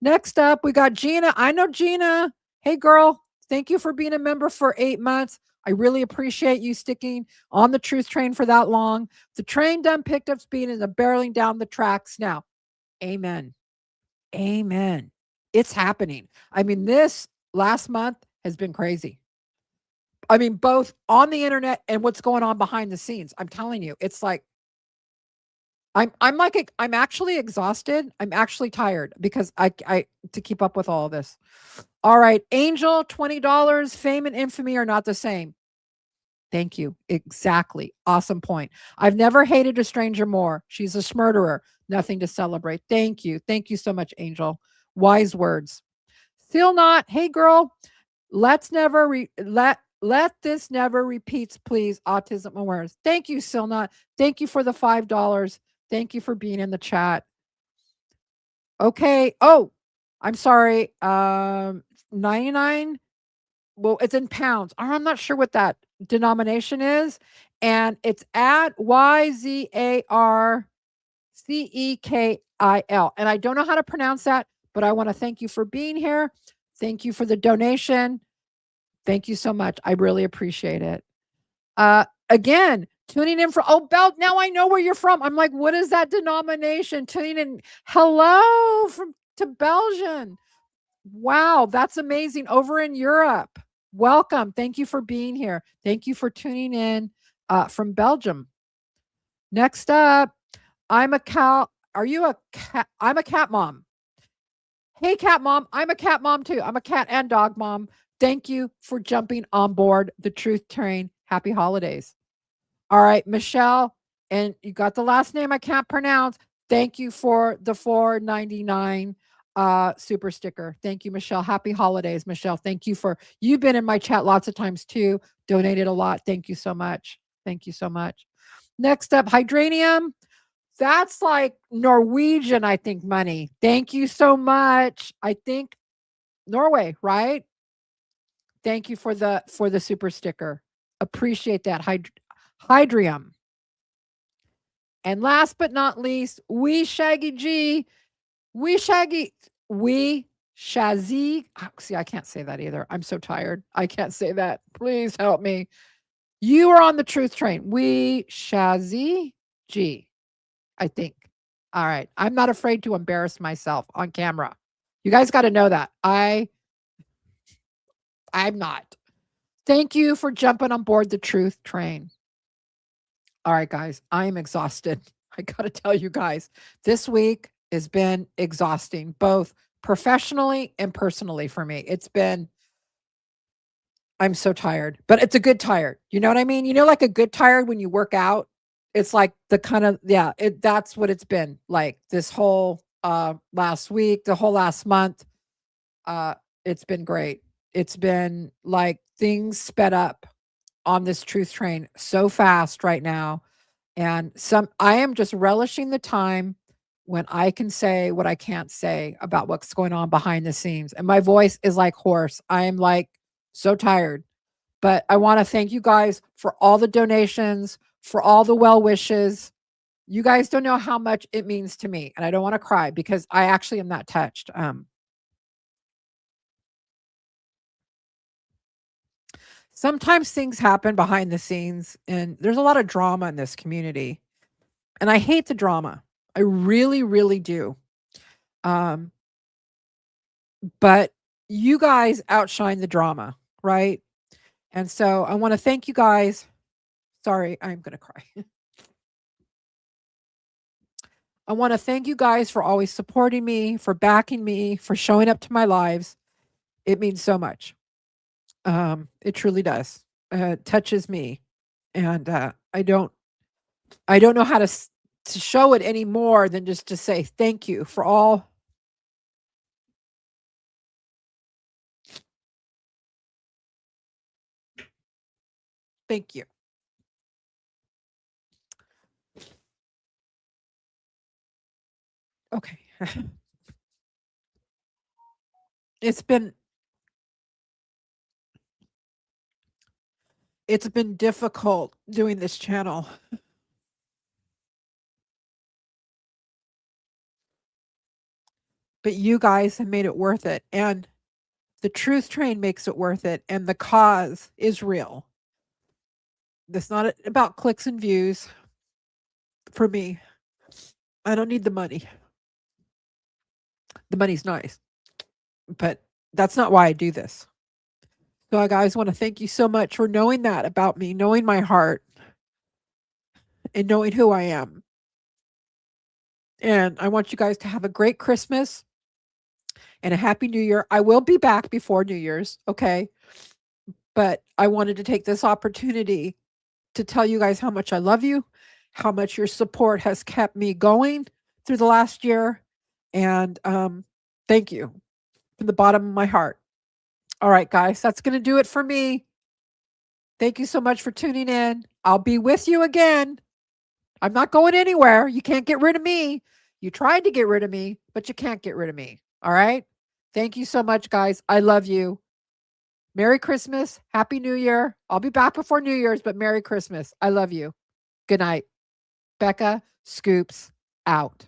Next up, we got Gina. I know Gina. Hey, girl. Thank you for being a member for 8 months. I really appreciate you sticking on the truth train for that long. The train done picked up speed and is barreling down the tracks now. Amen. Amen. It's happening. I mean, this last month has been crazy. I mean, both on the internet and what's going on behind the scenes. I'm telling you, it's like I'm actually exhausted. I'm actually tired because I to keep up with all of this. All right, Angel, $20. Fame and infamy are not the same. Thank you. Exactly. Awesome point. I've never hated a stranger more. She's a smurderer. Nothing to celebrate. Thank you. Thank you so much, Angel. Wise words. Still not. Hey, girl. Let's never let this never repeats, please. Autism awareness. Thank you, Silnot. Thank you for the $5. Thank you for being in the chat. Okay. Oh, I'm sorry. 99. Well, it's in pounds. I'm not sure what that denomination is. And it's at YZARCEKIL. And I don't know how to pronounce that, but I want to thank you for being here. Thank you for the donation. Thank you so much. I really appreciate it. Again, tuning in from, now I know where you're from. I'm like, what is that denomination? Tuning in. Hello to Belgium. Wow, that's amazing. Over in Europe. Welcome. Thank you for being here. Thank you for tuning in from Belgium. Next up, I'm a cat mom. Hey, cat mom. I'm a cat mom too. I'm a cat and dog mom. Thank you for jumping on board the truth train. Happy holidays. All right, Michelle, and you got the last name I can't pronounce. Thank you for the $4.99 super sticker. Thank you, Michelle. Happy holidays, Michelle. Thank you you've been in my chat lots of times too. Donated a lot. Thank you so much. Thank you so much. Next up, Hydranium. That's like Norwegian, I think, money. Thank you so much. I think Norway, right? Thank you for the super sticker. Appreciate that. Hydrium. And last but not least, Shaggy G. Shazzy. See, I can't say that either. I'm so tired. I can't say that. Please help me. You are on the truth train. Shazzy G, I think. All right. I'm not afraid to embarrass myself on camera. You guys got to know that. I'm not. Thank you for jumping on board the truth train. All right, guys, I am exhausted. I got to tell you guys, this week has been exhausting, both professionally and personally for me. I'm so tired, but it's a good tired. You know what I mean? You know, like a good tired when you work out, it's like the kind of, that's what it's been like this whole last week, the whole last month. It's been great. It's been like things sped up on this truth train so fast right now. And I am just relishing the time when I can say what I can't say about what's going on behind the scenes. And my voice is like hoarse. I am like so tired. But I want to thank you guys for all the donations, for all the well wishes. You guys don't know how much it means to me. And I don't want to cry because I actually am that touched. Sometimes things happen behind the scenes and there's a lot of drama in this community. And I hate the drama. I really, really do. But you guys outshine the drama, right? And so I want to thank you guys. Sorry, I'm going to cry. I want to thank you guys for always supporting me, for backing me, for showing up to my lives. It means so much. It truly does. It touches me. And I don't know how to show it any more than just to say thank you for all. Thank you. Okay. It's been difficult doing this channel. But you guys have made it worth it. And the truth train makes it worth it. And the cause is real. It's not about clicks and views for me. I don't need the money. The money's nice, but that's not why I do this. So I guys want to thank you so much for knowing that about me, knowing my heart, and knowing who I am. And I want you guys to have a great Christmas and a happy New Year. I will be back before New Year's, okay? But I wanted to take this opportunity to tell you guys how much I love you, how much your support has kept me going through the last year. And thank you from the bottom of my heart. All right, guys, that's going to do it for me. Thank you so much for tuning in. I'll be with you again. I'm not going anywhere. You can't get rid of me. You tried to get rid of me, but you can't get rid of me. All right? Thank you so much, guys. I love you. Merry Christmas. Happy New Year. I'll be back before New Year's, but Merry Christmas. I love you. Good night. Becca Scoops out.